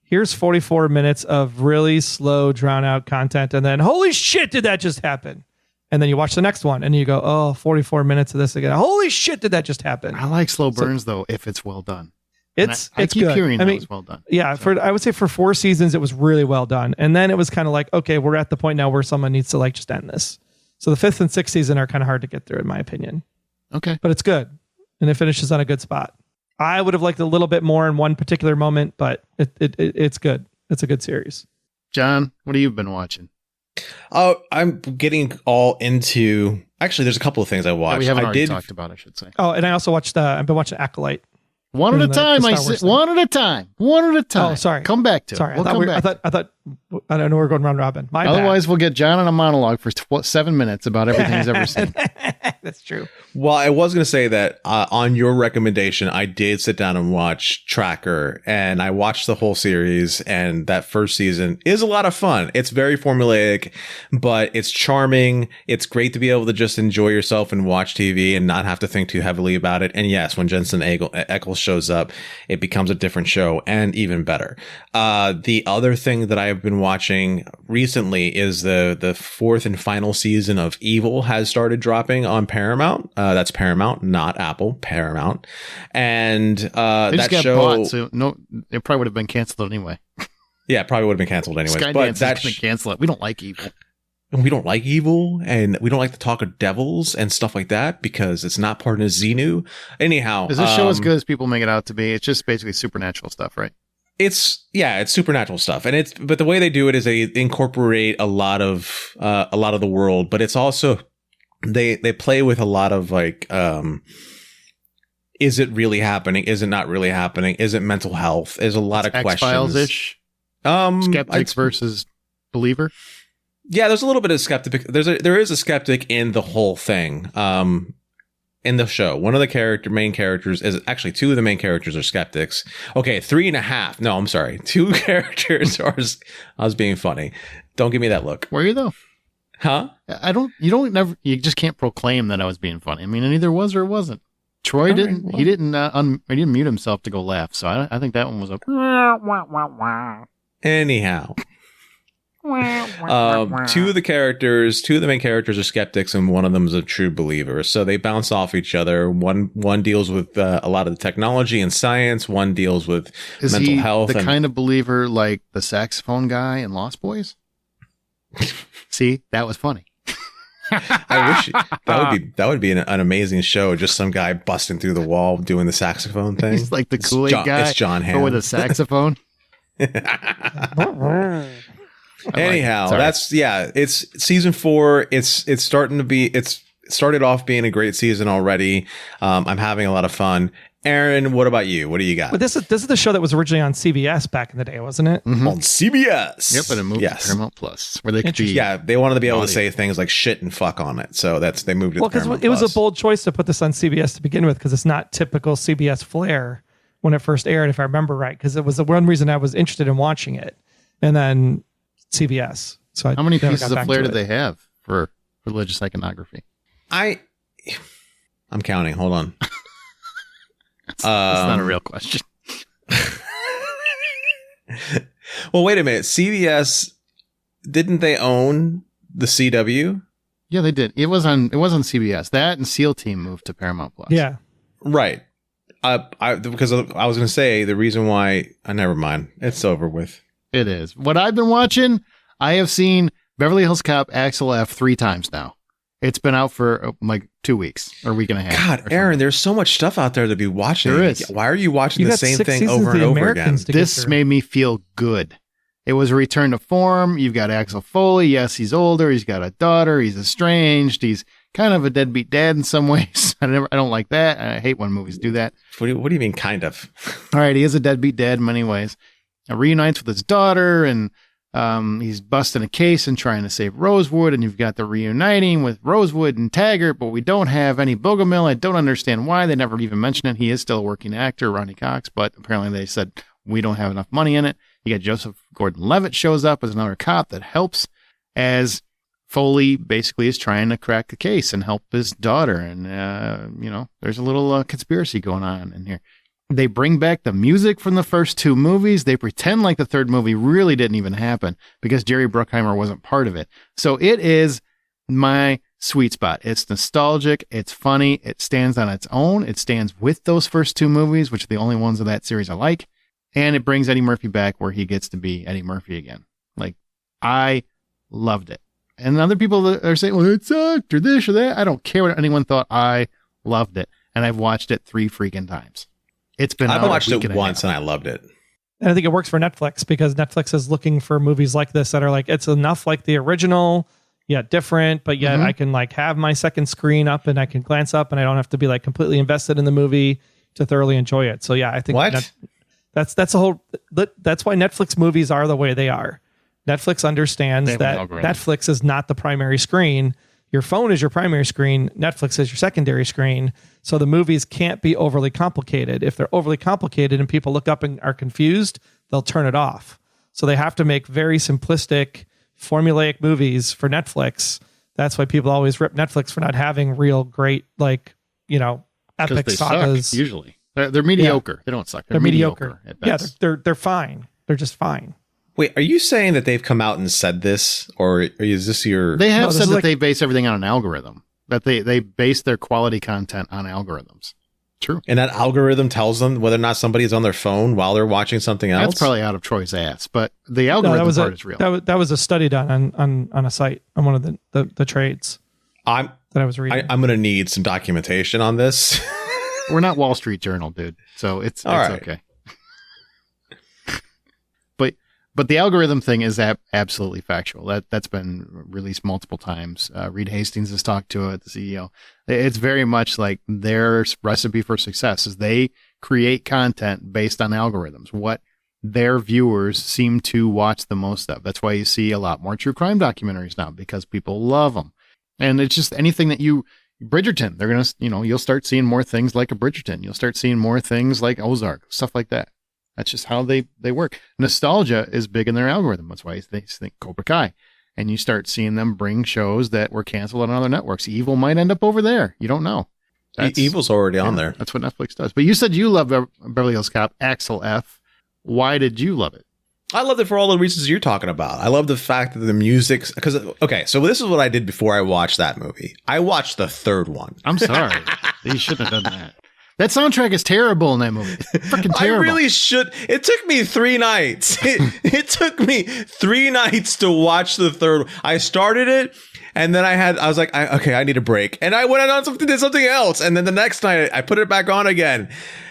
[SPEAKER 3] here's 44 minutes of really slow, drawn out content, and then holy shit, did that just happen? And then you watch the next one and you go, oh, 44 minutes of this again. Holy shit, did that just happen?
[SPEAKER 1] I like slow burns, though, if it's well done.
[SPEAKER 3] It's
[SPEAKER 1] I keep
[SPEAKER 3] good.
[SPEAKER 1] hearing
[SPEAKER 3] I
[SPEAKER 1] that
[SPEAKER 3] mean,
[SPEAKER 1] it's well done.
[SPEAKER 3] yeah, I would say for 4 seasons, it was really well done. And then it was kind of like, okay, we're at the point now where someone needs to like just end this. So the 5th and 6th season are kind of hard to get through, in my opinion.
[SPEAKER 1] Okay.
[SPEAKER 3] But it's good. And it finishes on a good spot. I would have liked a little bit more in one particular moment, but it's good. It's a good series.
[SPEAKER 1] John, what have you been watching?
[SPEAKER 2] Oh, I'm getting all into. Actually, there's a couple of things I watched.
[SPEAKER 1] That we haven't
[SPEAKER 2] I
[SPEAKER 1] already
[SPEAKER 2] did.
[SPEAKER 1] talked about, I should say.
[SPEAKER 3] Oh, and I also watched, I've been watching Acolyte.
[SPEAKER 1] One at a
[SPEAKER 3] the
[SPEAKER 1] time,
[SPEAKER 3] Star
[SPEAKER 1] I
[SPEAKER 3] Wars
[SPEAKER 1] said.
[SPEAKER 3] thing.
[SPEAKER 1] One at a time. One at a time.
[SPEAKER 3] Oh, sorry.
[SPEAKER 1] Come back to
[SPEAKER 3] Sorry,
[SPEAKER 1] it. We'll come back.
[SPEAKER 3] I thought, I don't know, we're going round robin. My
[SPEAKER 1] Otherwise, we'll get John on a monologue for 7 minutes about everything he's ever seen.
[SPEAKER 3] bad. That's true.
[SPEAKER 2] Well, I was going to say that on your recommendation, I did sit down and watch Tracker, and I watched the whole series, and that first season is a lot of fun. It's very formulaic, but it's charming. It's great to be able to just enjoy yourself and watch TV and not have to think too heavily about it. And yes, when Jensen Ackles shows up, it becomes a different show and even better. The other thing that I've been watching recently is the 4th and final season of Evil has started dropping on Paramount. That's Paramount, not Apple, Paramount. And
[SPEAKER 1] They
[SPEAKER 2] that
[SPEAKER 1] just got
[SPEAKER 2] show,
[SPEAKER 1] bought, so no, it probably would have been canceled anyway.
[SPEAKER 2] yeah, probably would have been canceled anyways. But
[SPEAKER 1] Skydance is
[SPEAKER 2] that
[SPEAKER 1] going to cancel it. We don't like Evil.
[SPEAKER 2] and we don't like Evil, and we don't like to talk of devils and stuff like that because it's not part of Xenu. Anyhow,
[SPEAKER 1] Is this show as good as people make it out to be? It's just basically supernatural stuff, right?
[SPEAKER 2] It's supernatural stuff, and but the way they do it is they incorporate a lot of the world, but it's also they play with a lot of like, is it really happening? Is it not really happening? Is it mental health? There's a lot of questions.
[SPEAKER 1] X-Files-ish? Skeptics versus believer?
[SPEAKER 2] Yeah, there's a little bit of skeptic. There is a skeptic in the whole thing. In the show, one of the main characters is actually 2 of the main characters are skeptics. Okay, 3.5. No, I'm sorry. 2 characters are. I was being funny. Don't give me that look.
[SPEAKER 1] Were you though?
[SPEAKER 2] Huh?
[SPEAKER 1] You just can't proclaim that I was being funny. I mean, it either was or it wasn't. Troy didn't.
[SPEAKER 2] well.
[SPEAKER 1] He didn't mute himself to go laugh. So I think that one was a.
[SPEAKER 2] Anyhow. 2 of the main characters are skeptics, and one of them is a true believer. So they bounce off each other. One deals with a lot of the technology and science. One deals with
[SPEAKER 1] Is
[SPEAKER 2] mental
[SPEAKER 1] he
[SPEAKER 2] health.
[SPEAKER 1] the
[SPEAKER 2] and
[SPEAKER 1] kind of believer like the saxophone guy in Lost Boys? See, that was funny.
[SPEAKER 2] I wish that would be an amazing show. Just some guy busting through the wall doing the saxophone thing.
[SPEAKER 1] He's like the Kool-Aid guy.
[SPEAKER 2] It's John
[SPEAKER 1] but
[SPEAKER 2] Hamm
[SPEAKER 1] with a saxophone.
[SPEAKER 2] Anyhow, it's season 4. It's starting to be. It's started off being a great season already. I'm having a lot of fun. Aaron, what about you? What do you got?
[SPEAKER 3] But this is the show that was originally on CBS back in the day, wasn't it?
[SPEAKER 1] Mhm.
[SPEAKER 2] On CBS.
[SPEAKER 1] Yep, but it moved to Paramount Plus, where they could be.
[SPEAKER 2] Yeah, they wanted to be able to
[SPEAKER 1] naughty.
[SPEAKER 2] say things like shit and fuck on it, so they moved it.
[SPEAKER 3] Well,
[SPEAKER 2] to
[SPEAKER 3] because
[SPEAKER 2] Paramount
[SPEAKER 3] it was
[SPEAKER 2] Plus.
[SPEAKER 3] a bold choice to put this on CBS to begin with, because it's not typical CBS flair when it first aired, if I remember right. Because it was the one reason I was interested in watching it, and then CBS. So
[SPEAKER 1] How many pieces of flair did they have for religious iconography?
[SPEAKER 2] I'm counting. Hold on.
[SPEAKER 1] That's not a real question.
[SPEAKER 2] Well, wait a minute. CBS, didn't they own the CW?
[SPEAKER 1] Yeah, they did. It was on CBS. That and SEAL Team moved to Paramount Plus.
[SPEAKER 3] Yeah.
[SPEAKER 2] Right. Because I was going to say the reason why. Never mind. It's over with.
[SPEAKER 1] It is. What I've been watching, I have seen Beverly Hills Cop, Axel F 3 times now. It's been out for like 2 weeks or a week and a half.
[SPEAKER 2] God, Aaron, there's so much stuff out there to be watching.
[SPEAKER 1] There is.
[SPEAKER 2] Why are you watching
[SPEAKER 3] You
[SPEAKER 2] the
[SPEAKER 3] got
[SPEAKER 2] same
[SPEAKER 3] 6
[SPEAKER 2] thing
[SPEAKER 3] seasons
[SPEAKER 2] over
[SPEAKER 3] of
[SPEAKER 2] and
[SPEAKER 3] The
[SPEAKER 2] over
[SPEAKER 3] Americans
[SPEAKER 2] again?
[SPEAKER 3] to get
[SPEAKER 1] This
[SPEAKER 3] through.
[SPEAKER 1] made me feel good. It was a return to form. You've got Axel Foley. Yes, he's older. He's got a daughter. He's estranged. He's kind of a deadbeat dad in some ways. I don't like that. I hate when movies do that.
[SPEAKER 2] What do you mean, kind of?
[SPEAKER 1] All right, he is a deadbeat dad in many ways. Reunites with his daughter, and he's busting a case and trying to save Rosewood, and you've got the reuniting with Rosewood and Taggart, but we don't have any Bogomil. I don't understand why. They never even mention it. He is still a working actor, Ronnie Cox, but apparently they said we don't have enough money in it. You got Joseph Gordon-Levitt shows up as another cop that helps as Foley basically is trying to crack the case and help his daughter. And, there's a little conspiracy going on in here. They bring back the music from the first 2 movies. They pretend like the third movie really didn't even happen because Jerry Bruckheimer wasn't part of it. So it is my sweet spot. It's nostalgic. It's funny. It stands on its own. It stands with those first 2 movies, which are the only ones of that series I like. And it brings Eddie Murphy back where he gets to be Eddie Murphy again. Like, I loved it. And other people that are saying, well, it sucked or this or that. I don't care what anyone thought. I loved it. And I've watched it 3 freaking times. It's been
[SPEAKER 2] I've
[SPEAKER 1] out
[SPEAKER 2] watched
[SPEAKER 1] a week
[SPEAKER 2] it
[SPEAKER 1] and a
[SPEAKER 2] once
[SPEAKER 1] half.
[SPEAKER 2] and I loved it.
[SPEAKER 3] And I think it works for Netflix because Netflix is looking for movies like this that are like, it's enough like the original, yet different, but yet I can like have my second screen up and I can glance up and I don't have to be like completely invested in the movie to thoroughly enjoy it. So yeah, I think that's a whole, that's why Netflix movies are the way they are. Netflix understands
[SPEAKER 1] They have an
[SPEAKER 3] that
[SPEAKER 1] algorithm.
[SPEAKER 3] Netflix is not the primary screen. Your phone is your primary screen. Netflix is your secondary screen. So the movies can't be overly complicated. If they're overly complicated and people look up and are confused, they'll turn it off. So they have to make very simplistic, formulaic movies for Netflix. That's why people always rip Netflix for not having real great, like, epic
[SPEAKER 1] They
[SPEAKER 3] sagas.
[SPEAKER 1] suck, usually. They're mediocre. Yeah. They don't suck.
[SPEAKER 3] They're mediocre.
[SPEAKER 1] At
[SPEAKER 3] Yeah,
[SPEAKER 1] best.
[SPEAKER 3] they're fine. They're just fine.
[SPEAKER 2] Wait, are you saying that they've come out and said this, or is this your?
[SPEAKER 1] They have
[SPEAKER 3] this
[SPEAKER 1] said
[SPEAKER 3] is
[SPEAKER 1] that
[SPEAKER 3] like-
[SPEAKER 1] they base everything on an algorithm. That they base their quality content on algorithms. True.
[SPEAKER 2] And that algorithm tells them whether or not somebody is on their phone while they're watching something else.
[SPEAKER 1] That's probably out of Troy's ass, but the algorithm part is real.
[SPEAKER 3] That was a study done on a site on one of the trades
[SPEAKER 2] I'm
[SPEAKER 3] that I was reading.
[SPEAKER 2] going to need some documentation on this.
[SPEAKER 1] We're not Wall Street Journal, dude. So it's
[SPEAKER 2] right.
[SPEAKER 1] okay. But the algorithm thing is absolutely factual. That's been released multiple times. Reed Hastings has talked to it, the CEO. It's very much like their recipe for success is they create content based on algorithms, what their viewers seem to watch the most of. That's why you see a lot more true crime documentaries now because people love them. And it's just anything that Bridgerton, they're going to, you'll start seeing more things like a Bridgerton. You'll start seeing more things like Ozark, stuff like that. That's just how they work. Nostalgia is big in their algorithm. That's why they think Cobra Kai. And you start seeing them bring shows that were canceled on other networks. Evil might end up over there. You don't know.
[SPEAKER 2] Evil's already on there.
[SPEAKER 1] That's what Netflix does. But you said you love Beverly Hills Cop, Axel F. Why did you love it?
[SPEAKER 2] I loved it for all the reasons you're talking about. I love the fact that the music's because so this is what I did before I watched that movie. I watched the third one.
[SPEAKER 1] I'm sorry. You shouldn't have done that. That soundtrack is terrible in that movie. It's freaking terrible.
[SPEAKER 2] I really should. It took me 3 nights. It took me 3 nights to watch the third. I started it, and then I was like, I need a break, and I went on did something else, and then the next night I put it back on again.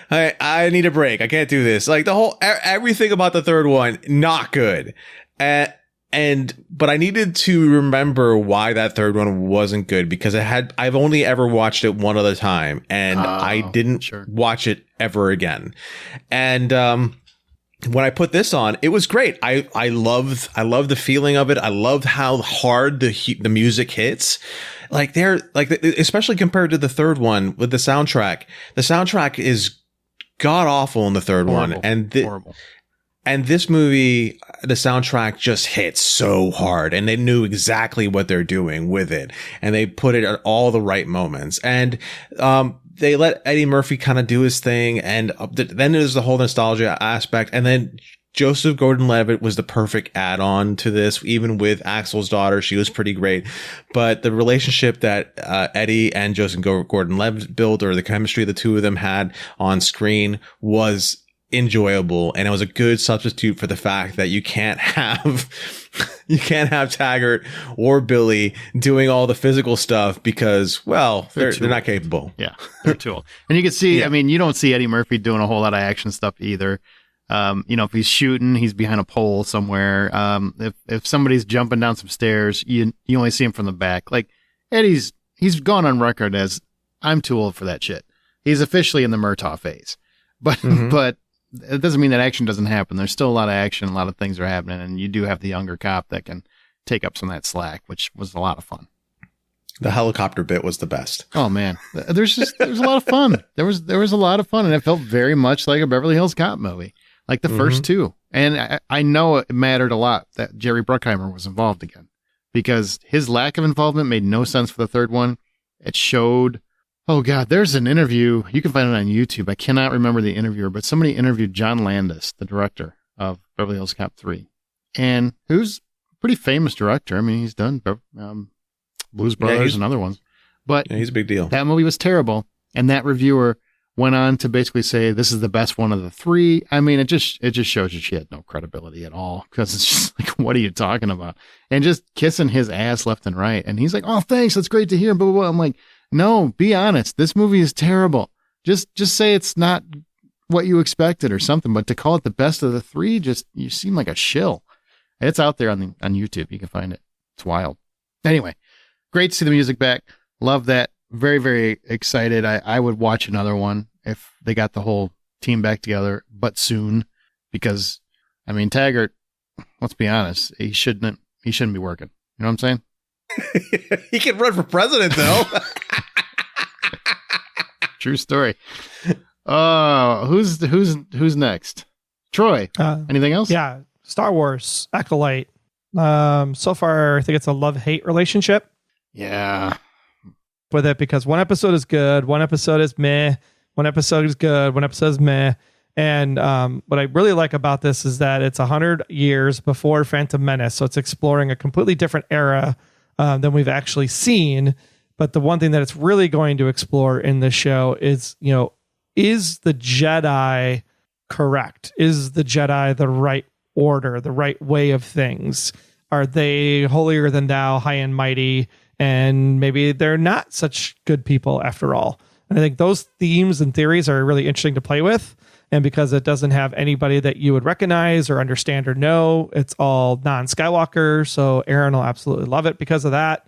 [SPEAKER 2] I need a break. I can't do this. Like everything about the third one, not good. But I needed to remember why that third one wasn't good because I've only ever watched it one other time and I didn't watch it ever again. And, when I put this on, it was great. I loved the feeling of it. I loved how hard the music hits. Especially compared to the third one with the soundtrack. The soundtrack is god awful in the third one. And horrible. And this movie, the soundtrack just hits so hard and they knew exactly what they're doing with it. And they put it at all the right moments. And, they let Eddie Murphy kind of do his thing. And then there's the whole nostalgia aspect. And then Joseph Gordon-Levitt was the perfect add-on to this, even with Axel's daughter. She was pretty great. But the relationship that Eddie and Joseph Gordon-Levitt built, or the chemistry the two of them had on screen, was enjoyable, and it was a good substitute for the fact that you can't have Taggart or Billy doing all the physical stuff because, well, they're not capable.
[SPEAKER 1] Yeah, they're too old. And you can see, I mean, you don't see Eddie Murphy doing a whole lot of action stuff either. If he's shooting, he's behind a pole somewhere. If somebody's jumping down some stairs, you only see him from the back. Like Eddie's gone on record as, I'm too old for that shit. He's officially in the Murtaugh phase, but it doesn't mean that action doesn't happen. There's still a lot of action, a lot of things are happening, and you do have the younger cop that can take up some of that slack, which was a lot of fun.
[SPEAKER 2] The helicopter bit was the best.
[SPEAKER 1] Oh man, there's a lot of fun. There was a lot of fun, and it felt very much like a Beverly Hills Cop movie, like the first two. And I know it mattered a lot that Jerry Bruckheimer was involved again, because his lack of involvement made no sense for the third one. It showed. Oh God, there's an interview. You can find it on YouTube. I cannot remember the interviewer, but somebody interviewed John Landis, the director of Beverly Hills Cop 3, and who's a pretty famous director. I mean, he's done Blues Brothers and other ones, but
[SPEAKER 2] he's a big deal. That
[SPEAKER 1] movie was terrible, and that reviewer went on to basically say this is the best one of the three. I mean, it just shows you she had no credibility at all, because it's just like, what are you talking about? And just kissing his ass left and right, and he's like, "Oh, thanks, that's great to hear." Blah blah blah. I'm like, no, be honest. This movie is terrible. Just say it's not what you expected or something, but to call it the best of the three, you seem like a shill. It's out there on YouTube. You can find it. It's wild. Anyway, great to see the music back. Love that. Very, very excited. I would watch another one if they got the whole team back together, but soon, because I mean, Taggart, let's be honest, he shouldn't be working. You know what I'm saying?
[SPEAKER 2] He can run for president, though.
[SPEAKER 1] True story. Who's next? Troy. Anything else?
[SPEAKER 3] Yeah, Star Wars Acolyte. So far, I think it's a love-hate relationship.
[SPEAKER 1] Yeah.
[SPEAKER 3] With it, because one episode is good, one episode is meh, one episode is good, one episode is meh. And what I really like about this is that it's 100 years before Phantom Menace, so it's exploring a completely different era than we've actually seen. But the one thing that it's really going to explore in this show is, is the Jedi correct? Is the Jedi the right order, the right way of things? Are they holier than thou, high and mighty? And maybe they're not such good people after all. And I think those themes and theories are really interesting to play with. And because it doesn't have anybody that you would recognize or understand or know, it's all non-Skywalker. So Aaron will absolutely love it because of that.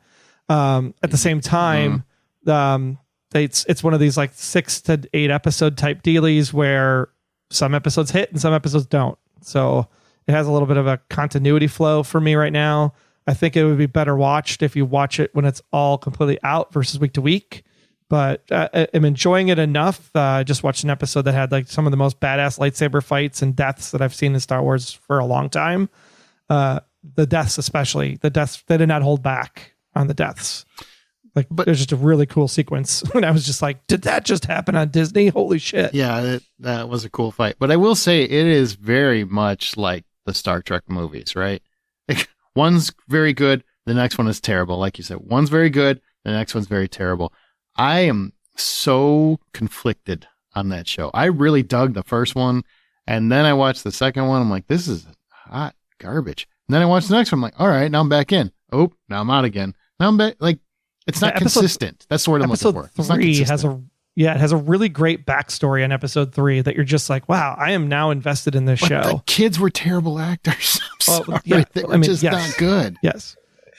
[SPEAKER 3] At the same time, it's one of these like 6 to 8 episode type dealies where some episodes hit and some episodes don't. So it has a little bit of a continuity flow for me right now. I think it would be better watched if you watch it when it's all completely out versus week to week. But I'm enjoying it enough. I just watched an episode that had like some of the most badass lightsaber fights and deaths that I've seen in Star Wars for a long time. The deaths, especially the deaths, they did not hold back on the deaths. But it was just a really cool sequence. And I was just like, did that just happen on Disney? Holy shit.
[SPEAKER 1] Yeah, that was a cool fight. But I will say it is very much like the Star Trek movies, right? Like, one's very good. The next one is terrible. Like you said, one's very good. The next one's very terrible. I am so conflicted on that show. I really dug the first one. And then I watched the second one. I'm like, this is hot garbage. And then I watched the next one. I'm like, all right, now I'm back in. Oh, now I'm out again. Now I'm back. Like, it's not consistent. That's the word I'm looking for.
[SPEAKER 3] Episode 3 has a really great backstory on episode 3 that you're just like, wow, I am now invested in this show.
[SPEAKER 1] The kids were terrible actors. I'm sorry. They were just not good.
[SPEAKER 3] Yes.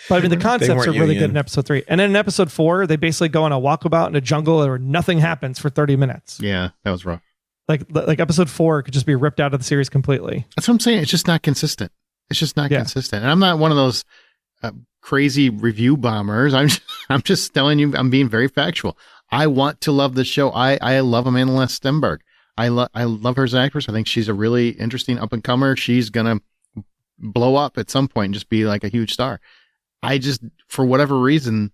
[SPEAKER 3] But I mean, the concepts are really good in episode 3. And then in episode 4, they basically go on a walkabout in a jungle where nothing happens for 30 minutes.
[SPEAKER 1] Yeah, that was rough.
[SPEAKER 3] Like episode 4 could just be ripped out of the series completely.
[SPEAKER 1] That's what I'm saying. It's just not consistent. It's just not consistent. And I'm not one of those crazy review bombers. I'm just telling you, I'm being very factual. I want to love the show. I love Amanda Stenberg. I love her as an actress. I think she's a really interesting up and comer. She's gonna blow up at some point and just be like a huge star. I just, for whatever reason,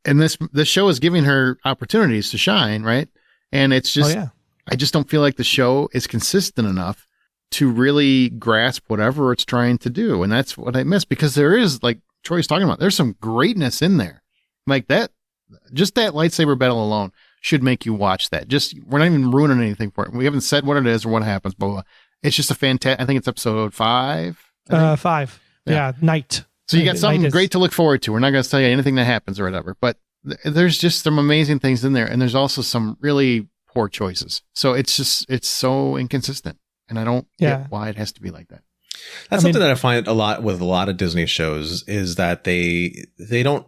[SPEAKER 1] and this show is giving her opportunities to shine, right? And it's just, I just don't feel like the show is consistent enough to really grasp whatever it's trying to do. And that's what I miss, because there is, like Troy's talking about, there's some greatness in there. Like that, just that lightsaber battle alone should make you watch that. Just, we're not even ruining anything for it. We haven't said what it is or what happens, but it's just a fantastic, I think it's episode 5.
[SPEAKER 3] 5. Yeah. Night.
[SPEAKER 1] So you got something great to look forward to. We're not going to tell you anything that happens or whatever, but there's just some amazing things in there. And there's also some really poor choices. So it's so inconsistent. And I don't get why it has to be like that.
[SPEAKER 2] That's something that I find a lot with a lot of Disney shows is that they don't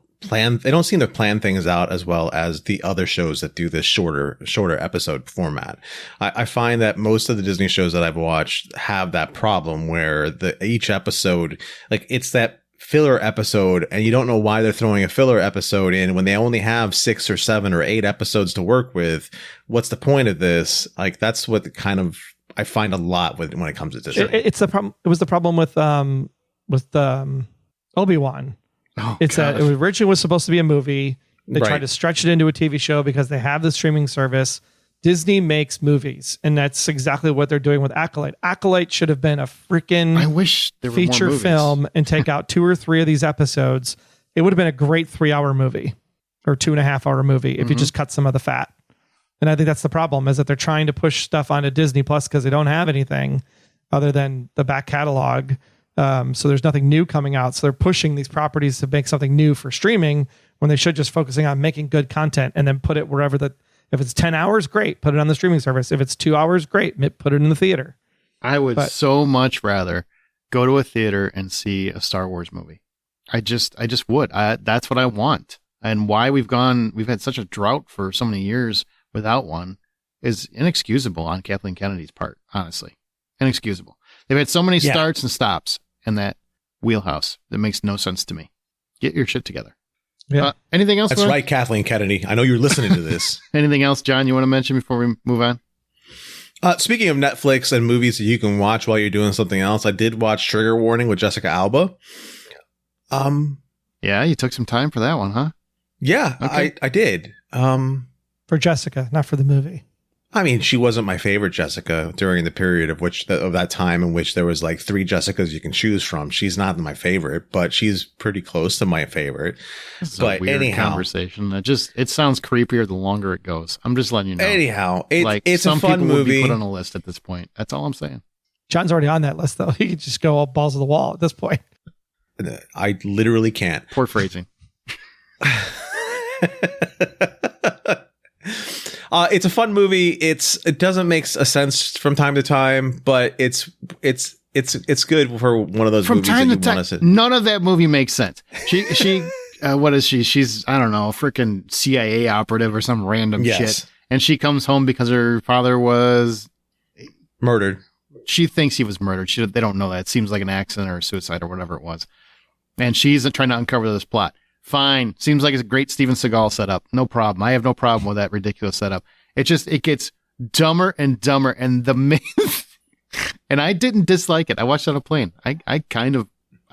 [SPEAKER 2] seem to plan things out as well as the other shows that do this shorter episode format. I find that most of the Disney shows that I've watched have that problem where each episode, like it's that filler episode and you don't know why they're throwing a filler episode in when they only have 6 or 7 or 8 episodes to work with. What's the point of this? Like that's what kind of I find a lot when it comes to Disney.
[SPEAKER 3] It's the problem. It was the problem with Obi-Wan.
[SPEAKER 1] Oh,
[SPEAKER 3] it originally was supposed to be a movie. They tried to stretch it into a TV show because they have the streaming service. Disney makes movies, and that's exactly what they're doing with Acolyte. Acolyte should have been a freaking feature film and take out 2 or 3 of these episodes. It would have been a great 3-hour movie or 2.5-hour movie if you just cut some of the fat. And I think that's the problem, is that they're trying to push stuff onto Disney Plus because they don't have anything other than the back catalog. So there's nothing new coming out. So they're pushing these properties to make something new for streaming when they should just focusing on making good content and then put it wherever if it's 10 hours, great, put it on the streaming service. If it's 2 hours, great, put it in the theater.
[SPEAKER 1] I would so much rather go to a theater and see a Star Wars movie. I just would. That's what I want. And why we've had such a drought for so many years without one is inexcusable on Kathleen Kennedy's part, honestly. Inexcusable. They've had so many starts and stops in that wheelhouse that makes no sense to me. Get your shit together.
[SPEAKER 3] Yeah.
[SPEAKER 1] Anything else?
[SPEAKER 2] That's right, Kathleen Kennedy. I know you're listening to this.
[SPEAKER 1] Anything else, John, you want to mention before we move on?
[SPEAKER 2] Speaking of Netflix and movies that you can watch while you're doing something else, I did watch Trigger Warning with Jessica Alba.
[SPEAKER 1] Yeah, you took some time for that one, huh?
[SPEAKER 2] Yeah, okay. I did.
[SPEAKER 3] For Jessica, not for the movie.
[SPEAKER 2] I mean, she wasn't my favorite Jessica during the period of that time in which there was like 3 Jessicas you can choose from. She's not my favorite, but she's pretty close to my favorite.
[SPEAKER 1] But a weird conversation. It sounds creepier the longer it goes. I'm just letting you know.
[SPEAKER 2] Anyhow, it's a fun movie.
[SPEAKER 1] Would be put on a list at this point. That's all I'm saying.
[SPEAKER 3] John's already on that list, though. He could just go all balls to the wall at this point.
[SPEAKER 2] I literally can't.
[SPEAKER 1] Poor phrasing.
[SPEAKER 2] It's a fun movie. It doesn't make a sense from time to time, but it's good for one of those
[SPEAKER 1] from
[SPEAKER 2] movies
[SPEAKER 1] time
[SPEAKER 2] that
[SPEAKER 1] to time.
[SPEAKER 2] Want to
[SPEAKER 1] none of that movie makes sense. She what is she? She's, I don't know, a freaking CIA operative or some random shit. And she comes home because her father was
[SPEAKER 2] murdered.
[SPEAKER 1] She thinks he was murdered. They don't know that. It seems like an accident or a suicide or whatever it was. And she's trying to uncover this plot. Fine. Seems like it's a great Steven Seagal setup. No problem. I have no problem with that ridiculous setup. It gets dumber and dumber. And and I didn't dislike it. I watched it on a plane. I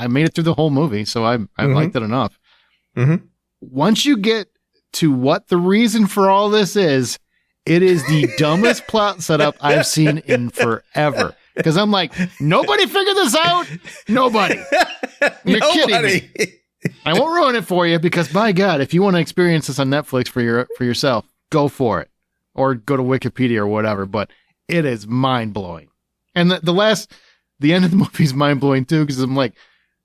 [SPEAKER 1] made it through the whole movie. So I liked it enough.
[SPEAKER 2] Mm-hmm.
[SPEAKER 1] Once you get to what the reason for all this is, it is the dumbest plot setup I've seen in forever. Because I'm like, nobody figured this out. Nobody. You're kidding me. I won't ruin it for you because, by God, if you want to experience this on Netflix for yourself, go for it, or go to Wikipedia or whatever. But it is mind blowing, and the end of the movie is mind blowing too because I'm like,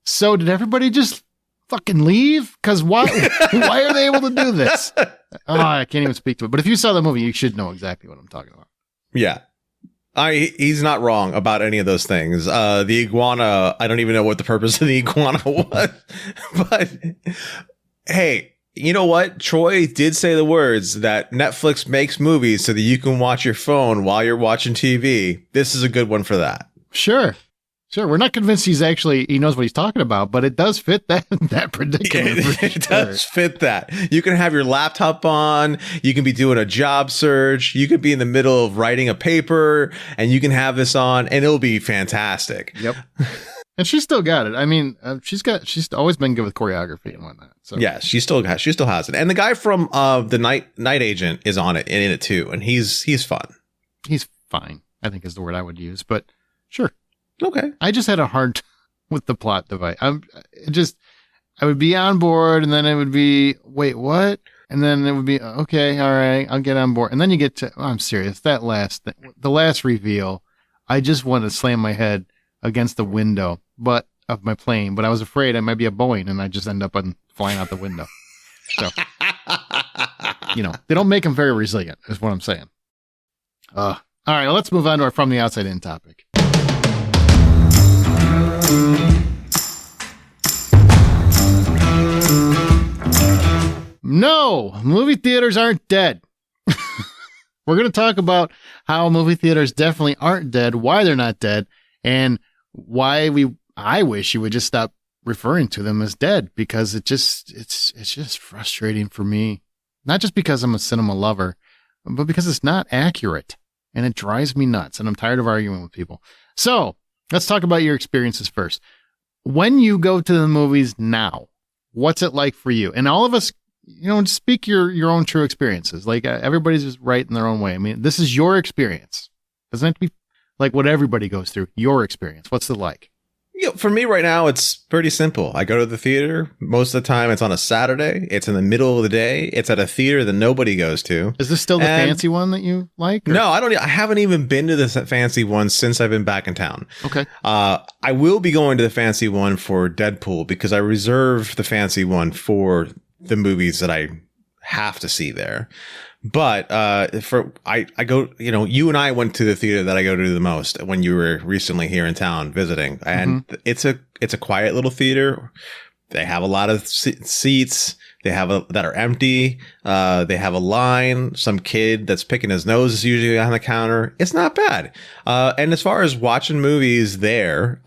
[SPEAKER 1] so did everybody just fucking leave? Because why are they able to do this? Oh, I can't even speak to it. But if you saw the movie, you should know exactly what I'm talking about.
[SPEAKER 2] Yeah. He's not wrong about any of those things. The iguana, I don't even know what the purpose of the iguana was, but hey, you know what? Troy did say the words that Netflix makes movies so that you can watch your phone while you're watching TV. This is a good one for that.
[SPEAKER 1] Sure. We're not convinced he knows what he's talking about, but it does fit that predicament.
[SPEAKER 2] It does fit that. You can have your laptop on. You can be doing a job search. You could be in the middle of writing a paper and you can have this on and it'll be fantastic.
[SPEAKER 1] Yep. And she's still got it. I mean, she's always been good with choreography and whatnot. So
[SPEAKER 2] yeah, she still has it. And the guy from the Night Agent is on it and in it too. And he's fun.
[SPEAKER 1] He's fine, I think is the word I would use, but sure.
[SPEAKER 2] Okay.
[SPEAKER 1] I just had a hard time with the plot device. I would be on board and then it would be, wait, what? And then it would be, okay, all right, I'll get on board. And then you get to, I'm serious, the last reveal, I just wanted to slam my head against the window of my plane, but I was afraid I might be a Boeing and I just end up flying out the window. So, they don't make them very resilient, is what I'm saying. All right, let's move on to our From the Outside In topic. No, movie theaters aren't dead. We're going to talk about how movie theaters definitely aren't dead, why they're not dead, and why I wish you would just stop referring to them as dead, because it's just frustrating for me. Not just because I'm a cinema lover, but because it's not accurate and it drives me nuts and I'm tired of arguing with people. So let's talk about your experiences first. When you go to the movies now, what's it like for you? And all of us, speak your own true experiences. Like everybody's just right in their own way. I mean, this is your experience. Doesn't have to be like what everybody goes through. Your experience. What's it like?
[SPEAKER 2] For me right now, it's pretty simple. I go to the theater. Most of the time, it's on a Saturday. It's in the middle of the day. It's at a theater that nobody goes to.
[SPEAKER 1] Is this still the fancy one that you like? Or?
[SPEAKER 2] No, I don't. I haven't even been to this fancy one since I've been back in town.
[SPEAKER 1] Okay.
[SPEAKER 2] I will be going to the fancy one for Deadpool because I reserve the fancy one for the movies that I have to see there. But I go, you and I went to the theater that I go to the most when you were recently here in town visiting, and it's a quiet little theater. They have a lot of seats. They have that are empty. They have a line. Some kid that's picking his nose is usually on the counter. It's not bad. And as far as watching movies there,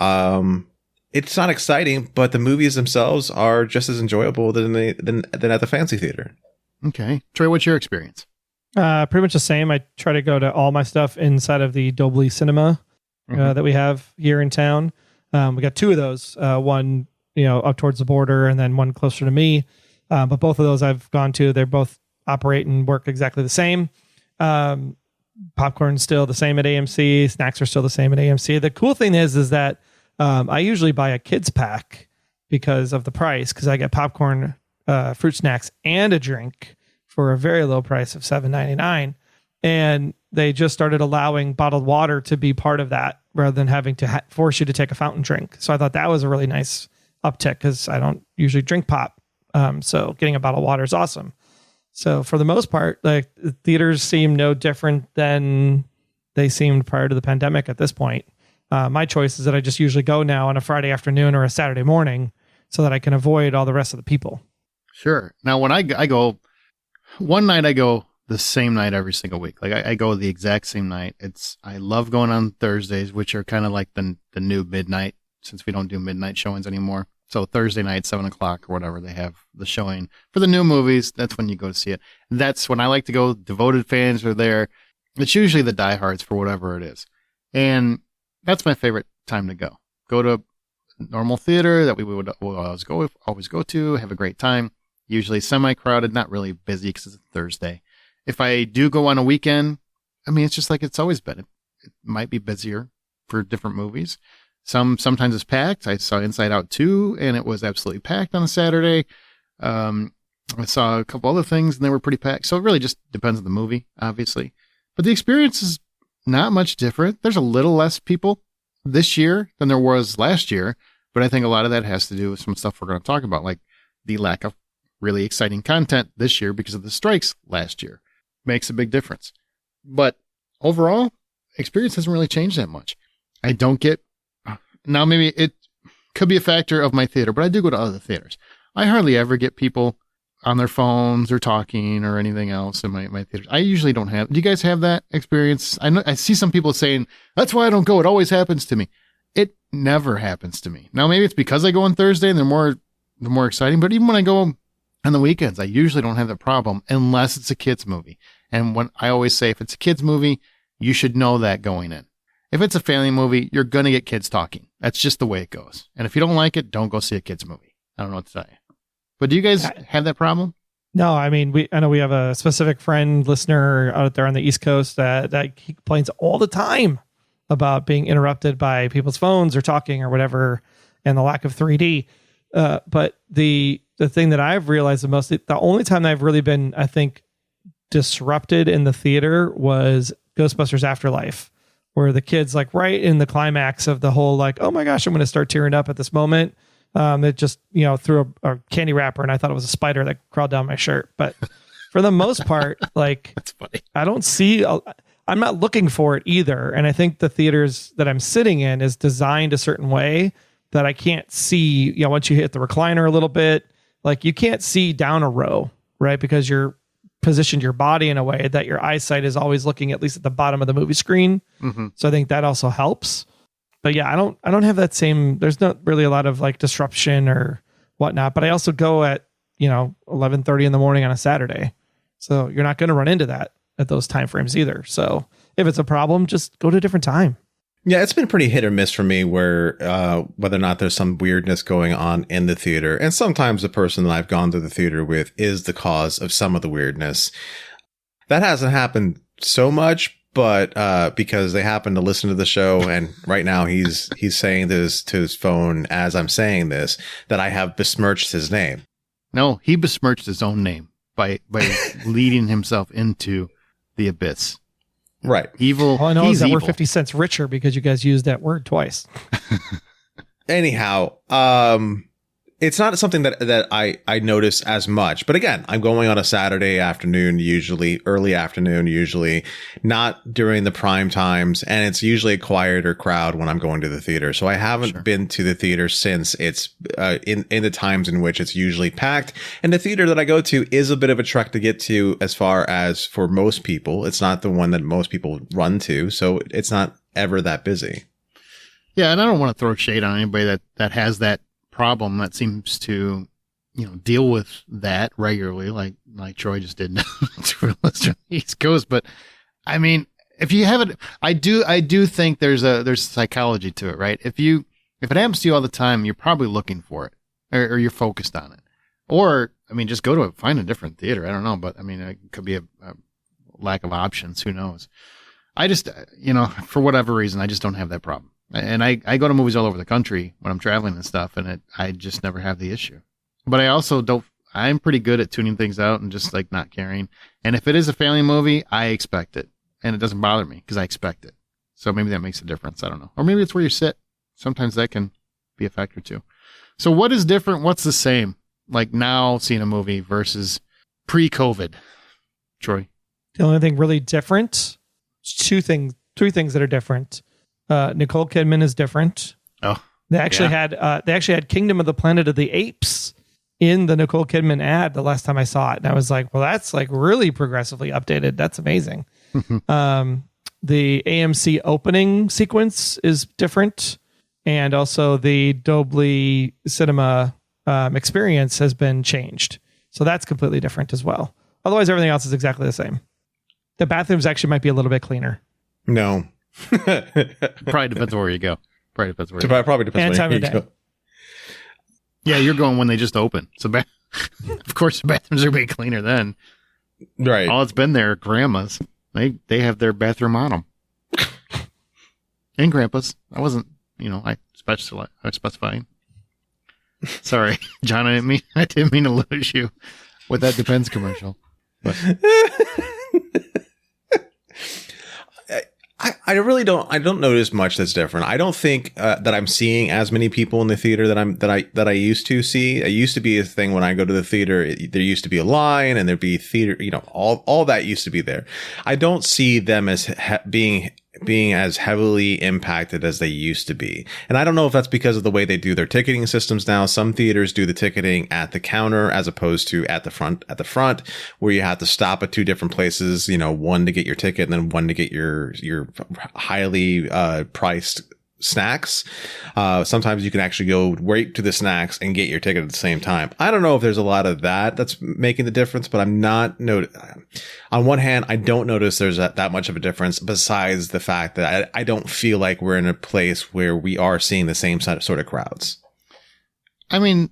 [SPEAKER 2] it's not exciting, but the movies themselves are just as enjoyable than at the fancy theater.
[SPEAKER 1] Okay. Troy, what's your experience?
[SPEAKER 3] Pretty much the same. I try to go to all my stuff inside of the Dolby Cinema that we have here in town. We got two of those, one, up towards the border and then one closer to me. But both of those I've gone to. They both operate and work exactly the same. Popcorn's still the same at AMC. Snacks are still the same at AMC. The cool thing is that I usually buy a kids pack because of the price, because I get popcorn, fruit snacks, and a drink for a very low price of $7.99. And they just started allowing bottled water to be part of that rather than having to force you to take a fountain drink. So I thought that was a really nice uptick because I don't usually drink pop. So getting a bottle of water is awesome. So for the most part, like, the theaters seem no different than they seemed prior to the pandemic at this point. My choice is that I just usually go now on a Friday afternoon or a Saturday morning so that I can avoid all the rest of the people.
[SPEAKER 1] Sure. Now, when I go, one night I go the same night every single week. Like I go the exact same night. I love going on Thursdays, which are kind of like the new midnight, since we don't do midnight showings anymore. So Thursday night, 7:00 or whatever, they have the showing for the new movies. That's when you go to see it. That's when I like to go. Devoted fans are there. It's usually the diehards for whatever it is. And that's my favorite time to go. Go to normal theater that we'll always go to, have a great time. Usually semi-crowded, not really busy because it's a Thursday. If I do go on a weekend, I mean, it's just like it's always been. It might be busier for different movies. Sometimes it's packed. I saw Inside Out 2, and it was absolutely packed on a Saturday. I saw a couple other things, and they were pretty packed. So it really just depends on the movie, obviously. But the experience is not much different. There's a little less people this year than there was last year, but I think a lot of that has to do with some stuff we're going to talk about, like the lack of really exciting content this year because of the strikes last year. Makes a big difference. But overall, experience hasn't really changed that much. I don't get, now maybe it could be a factor of my theater, but I do go to other theaters. I hardly ever get people on their phones or talking or anything else in my theaters. I usually don't have. Do you guys have that experience? I see some people saying, that's why I don't go. It always happens to me. It never happens to me. Now, maybe it's because I go on Thursday and they're more exciting, but even when I go on the weekends, I usually don't have that problem unless it's a kid's movie. And when I always say, if it's a kid's movie, you should know that going in. If it's a family movie, you're going to get kids talking. That's just the way it goes. And if you don't like it, don't go see a kid's movie. I don't know what to tell you. But do you guys have that problem?
[SPEAKER 3] No, I mean, I know we have a specific friend, listener out there on the East Coast that he complains all the time about being interrupted by people's phones or talking or whatever, and the lack of 3D. But the thing that I've realized the only time I've really been, I think, disrupted in the theater was Ghostbusters Afterlife, where the kids, like right in the climax of the whole, like, oh my gosh, I'm going to start tearing up at this moment. It just, threw a candy wrapper, and I thought it was a spider that crawled down my shirt. But for the most part, like,
[SPEAKER 1] That's funny.
[SPEAKER 3] I don't see, I'm not looking for it either. And I think the theaters that I'm sitting in is designed a certain way that I can't see, once you hit the recliner a little bit, like you can't see down a row, right? Because you're positioned your body in a way that your eyesight is always looking at least at the bottom of the movie screen.
[SPEAKER 1] Mm-hmm.
[SPEAKER 3] So I think that also helps. But yeah, I don't have that same, there's not really a lot of like disruption or whatnot, but I also go at, 11:30 in the morning on a Saturday. So you're not going to run into that at those time frames either. So if it's a problem, just go to a different time.
[SPEAKER 2] Yeah, it's been pretty hit or miss for me where whether or not there's some weirdness going on in the theater. And sometimes the person that I've gone to the theater with is the cause of some of the weirdness. That hasn't happened so much, but because they happen to listen to the show, and right now he's saying this to his phone as I'm saying this, that I have besmirched his name.
[SPEAKER 1] No, he besmirched his own name by leading himself into the abyss.
[SPEAKER 2] Right.
[SPEAKER 1] Evil.
[SPEAKER 3] All I know is
[SPEAKER 1] he's
[SPEAKER 3] that we're
[SPEAKER 1] evil.
[SPEAKER 3] 50 cents richer because you guys used that word twice.
[SPEAKER 2] Anyhow, it's not something that I notice as much. But again, I'm going on a Saturday afternoon, usually early afternoon, usually not during the prime times. And it's usually a quieter crowd when I'm going to the theater. So I haven't been to the theater since it's in the times in which it's usually packed. And the theater that I go to is a bit of a trek to get to as far as for most people. It's not the one that most people run to. So it's not ever that busy.
[SPEAKER 1] Yeah, and I don't want to throw shade on anybody that has that problem that seems to, deal with that regularly, like Troy just did to the East Coast. But I mean, if you have it, I do think there's psychology to it, right? If it happens to you all the time, you're probably looking for it, or you're focused on it, or I mean, just find a different theater. I don't know, but I mean, it could be a lack of options. Who knows? I just, for whatever reason, I just don't have that problem. And I go to movies all over the country when I'm traveling and stuff, and I just never have the issue. But I also I'm pretty good at tuning things out and just like not caring. And if it is a family movie, I expect it. And it doesn't bother me because I expect it. So maybe that makes a difference. I don't know. Or maybe it's where you sit. Sometimes that can be a factor too. So what is different? What's the same? Like now seeing a movie versus pre-COVID? Troy?
[SPEAKER 3] The only thing really different, three things that are different. Nicole Kidman is different.
[SPEAKER 1] Oh,
[SPEAKER 3] they actually had Kingdom of the Planet of the Apes in the Nicole Kidman ad the last time I saw it, and I was like, well, that's like really progressively updated. That's amazing. The AMC opening sequence is different, and also the Dolby Cinema experience has been changed, so that's completely different as well. Otherwise, everything else is exactly the same. The bathrooms actually might be a little bit cleaner.
[SPEAKER 2] No.
[SPEAKER 1] Probably depends where you go. Probably depends where
[SPEAKER 3] you go.
[SPEAKER 1] Yeah, you're going when they just open. So, of course, the bathrooms are way cleaner then.
[SPEAKER 2] Right.
[SPEAKER 1] All it's been there, grandmas. They have their bathroom on them. And grandpas. I wasn't, I specifying. Sorry, John, I didn't mean to lose you with that Depends commercial. But
[SPEAKER 2] I really don't notice much that's different. I don't think that I'm seeing as many people in the theater that I used to see. It used to be a thing when I go to the theater. There used to be a line, and there'd be theater. All that used to be there. I don't see them as being as heavily impacted as they used to be. And I don't know if that's because of the way they do their ticketing systems now. Some theaters do the ticketing at the counter as opposed to at the front, where you have to stop at two different places, one to get your ticket and then one to get your highly priced snacks. Sometimes you can actually go right to the snacks and get your ticket at the same time. I don't know if there's a lot of that's making the difference, but I'm not on one hand, I don't notice there's that much of a difference besides the fact that I don't feel like we're in a place where we are seeing the same sort of crowds.
[SPEAKER 1] I mean,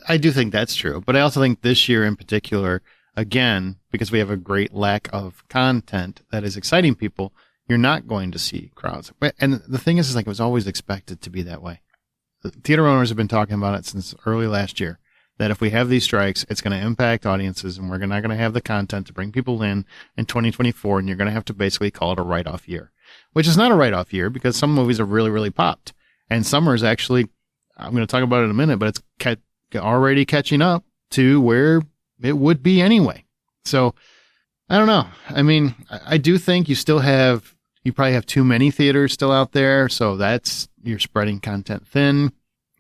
[SPEAKER 1] I do think that's true, but I also think this year in particular, again, because we have a great lack of content that is exciting people, you're not going to see crowds. And the thing is like it was always expected to be that way. the theater owners have been talking about it since early last year, that if we have these strikes, it's going to impact audiences, and we're not going to have the content to bring people in 2024, and you're going to have to basically call it a write-off year, which is not a write-off year because some movies have really, really popped. And summer is actually, I'm going to talk about it in a minute, but it's already catching up to where it would be anyway. So I don't know. I mean, I do think you probably have too many theaters still out there. So you're spreading content thin.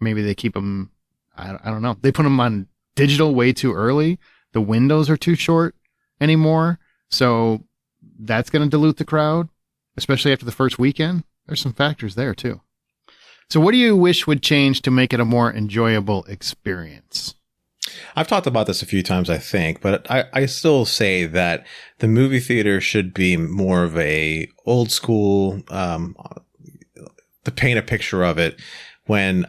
[SPEAKER 1] Maybe they keep them, I don't know. They put them on digital way too early. The windows are too short anymore. So that's going to dilute the crowd, especially after the first weekend. There's some factors there too. So what do you wish would change to make it a more enjoyable experience?
[SPEAKER 2] I've talked about this a few times, I think, but I still say that the movie theater should be more of a old school, to paint a picture of it when,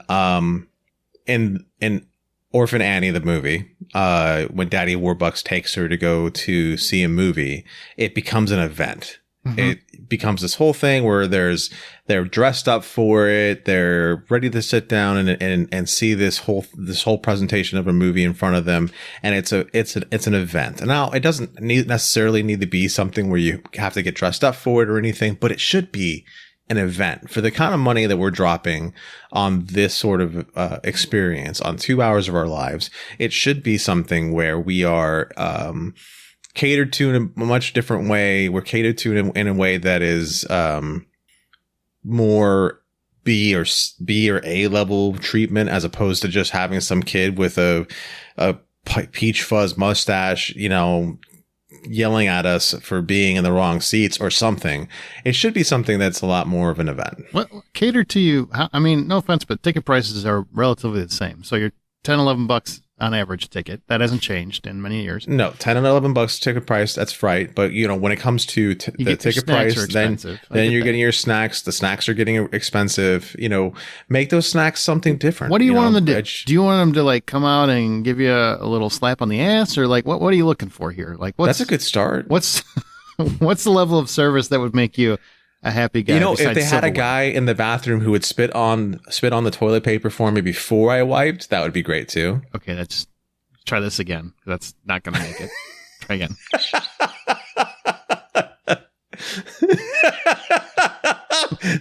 [SPEAKER 2] in Orphan Annie, the movie, when Daddy Warbucks takes her to go to see a movie, it becomes an event. Mm-hmm. It becomes this whole thing where they're dressed up for it. They're ready to sit down and see this whole presentation of a movie in front of them. And it's an event. And now it doesn't necessarily need to be something where you have to get dressed up for it or anything, but it should be an event for the kind of money that we're dropping on this sort of experience on 2 hours of our lives. It should be something where we are, catered to in a much different way. We're catered to in a way that is more B or A level treatment, as opposed to just having some kid with a peach fuzz mustache, yelling at us for being in the wrong seats or something. It should be something that's a lot more of an event.
[SPEAKER 1] What catered to you? I mean, no offense, but ticket prices are relatively the same. So you're $10-11 on average ticket. That hasn't changed in many years.
[SPEAKER 2] No, $10 and $11 ticket price. That's right. But when it comes to the ticket price, then you're getting your snacks. The snacks are getting expensive. Make those snacks something different.
[SPEAKER 1] What do you want them to do? Do you want them to like come out and give you a little slap on the ass, or like what are you looking for here? Like
[SPEAKER 2] that's a good start.
[SPEAKER 1] What's the level of service that would make you a happy guy?
[SPEAKER 2] If they had a guy in the bathroom who would spit on the toilet paper for me before I wiped, that would be great too.
[SPEAKER 1] Okay, let's try this again. That's not going to make it. Try again.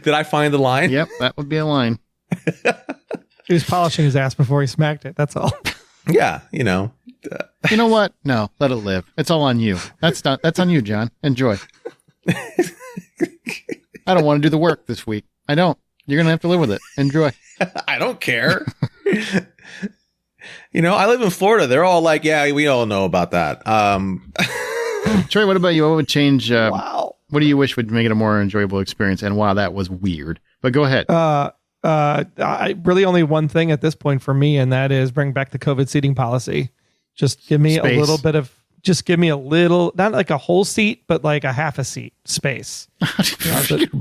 [SPEAKER 2] Did I find the line?
[SPEAKER 1] Yep, that would be a line.
[SPEAKER 3] He was polishing his ass before he smacked it. That's all.
[SPEAKER 2] Yeah,
[SPEAKER 1] You know what? No, let it live. It's all on you. That's on you, John. Enjoy. I don't want to do the work this week. I don't. You're going to have to live with it. Enjoy.
[SPEAKER 2] I don't care. I live in Florida. They're all like, yeah, we all know about that.
[SPEAKER 1] Troy, what about you? What would change?
[SPEAKER 2] Wow.
[SPEAKER 1] What do you wish would make it a more enjoyable experience? And wow, that was weird. But go ahead.
[SPEAKER 3] I really only one thing at this point for me, and that is bring back the COVID seating policy. Just give me
[SPEAKER 1] Space.
[SPEAKER 3] a little bit of, not like a whole seat, but like a half a seat space.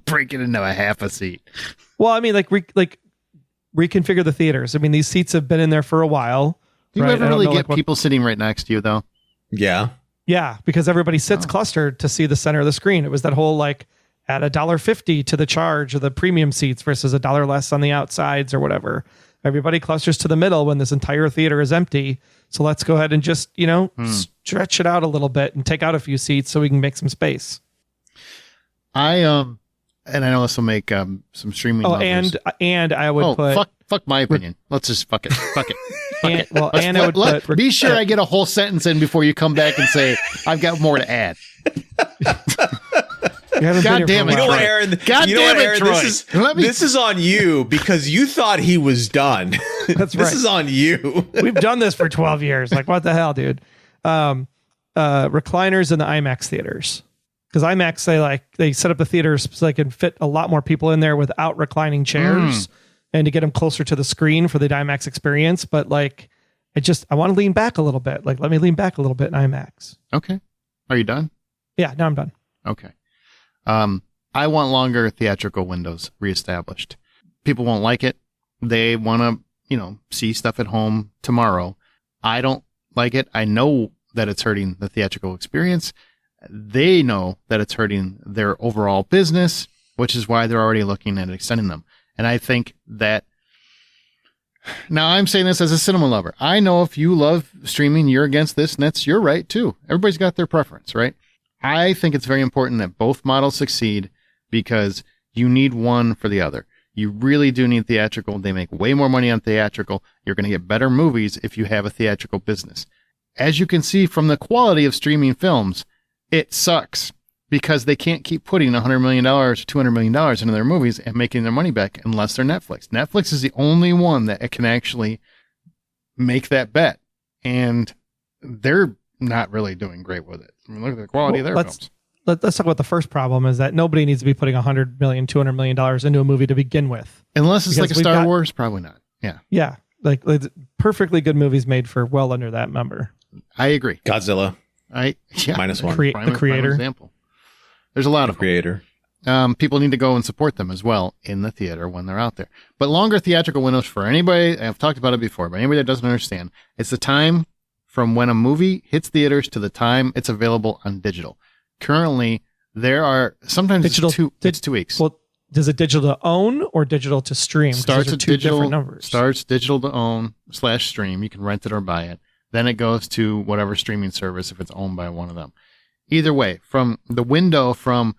[SPEAKER 1] Break it into a half a seat.
[SPEAKER 3] Well, I mean, reconfigure the theaters. I mean, these seats have been in there for a while.
[SPEAKER 1] Do you ever really get people sitting right next to you, though?
[SPEAKER 2] Yeah.
[SPEAKER 3] Yeah, because everybody sits clustered to see the center of the screen. It was that whole add $1.50 to the charge of the premium seats versus $1 less on the outsides or whatever. Everybody clusters to the middle when this entire theater is empty. So let's go ahead and just, stretch it out a little bit and take out a few seats so we can make some space.
[SPEAKER 1] And I know this will make some streaming.
[SPEAKER 3] Oh,
[SPEAKER 1] lovers.
[SPEAKER 3] and I would put
[SPEAKER 1] fuck my opinion. Let's just fuck it. Fuck it.
[SPEAKER 3] I would put.
[SPEAKER 1] Be sure I get a whole sentence in before you come back and say I've got more to add. God damn it!
[SPEAKER 2] You know what, Aaron? This is on you because you thought he was done.
[SPEAKER 3] That's right.
[SPEAKER 2] This is on you.
[SPEAKER 3] We've done this for 12 years. Like, what the hell, dude? Recliners in the IMAX theaters. Because IMAX, they set up the theaters so they can fit a lot more people in there without reclining chairs and to get them closer to the screen for the IMAX experience. But I want to lean back a little bit. Let me lean back a little bit in IMAX.
[SPEAKER 1] Okay. Are you done?
[SPEAKER 3] Yeah, now I'm done.
[SPEAKER 1] Okay. I want longer theatrical windows reestablished. People won't like it. They want to, see stuff at home tomorrow. I don't like it. I know that it's hurting the theatrical experience. They know that it's hurting their overall business, which is why they're already looking at extending them. And I think that Now, I'm saying this as a cinema lover. I know if you love streaming, you're against this, and that's your right, too. Everybody's got their preference, right? I think it's very important that both models succeed because you need one for the other. You really do need theatrical. They make way more money on theatrical. You're going to get better movies if you have a theatrical business. As you can see from the quality of streaming films, it sucks because they can't keep putting $100 million or $200 million into their movies and making their money back unless they're Netflix. Netflix is the only one that can actually make that bet. And they're not really doing great with it. I mean, look at the quality of their films.
[SPEAKER 3] Let's talk about the first problem is that nobody needs to be putting $100 million, $200 million into a movie to begin with.
[SPEAKER 1] Unless it's like a Star Wars, probably not. Yeah.
[SPEAKER 3] Yeah. Like perfectly good movies made for well under that number.
[SPEAKER 1] I agree.
[SPEAKER 2] Godzilla. Minus one.
[SPEAKER 3] The creator.
[SPEAKER 1] Example. There's a lot of
[SPEAKER 2] creator.
[SPEAKER 1] People need to go and support them as well in the theater when they're out there. But longer theatrical windows for anybody, I've talked about it before, but anybody that doesn't understand, it's the time from when a movie hits theaters to the time it's available on digital. Currently, there are sometimes
[SPEAKER 3] digital,
[SPEAKER 1] it's 2 weeks.
[SPEAKER 3] Well, does it digital to own or digital to stream?
[SPEAKER 1] Starts at
[SPEAKER 3] two
[SPEAKER 1] digital
[SPEAKER 3] different numbers.
[SPEAKER 1] Starts digital to own / stream. You can rent it or buy it. Then it goes to whatever streaming service if it's owned by one of them. Either way, from the window from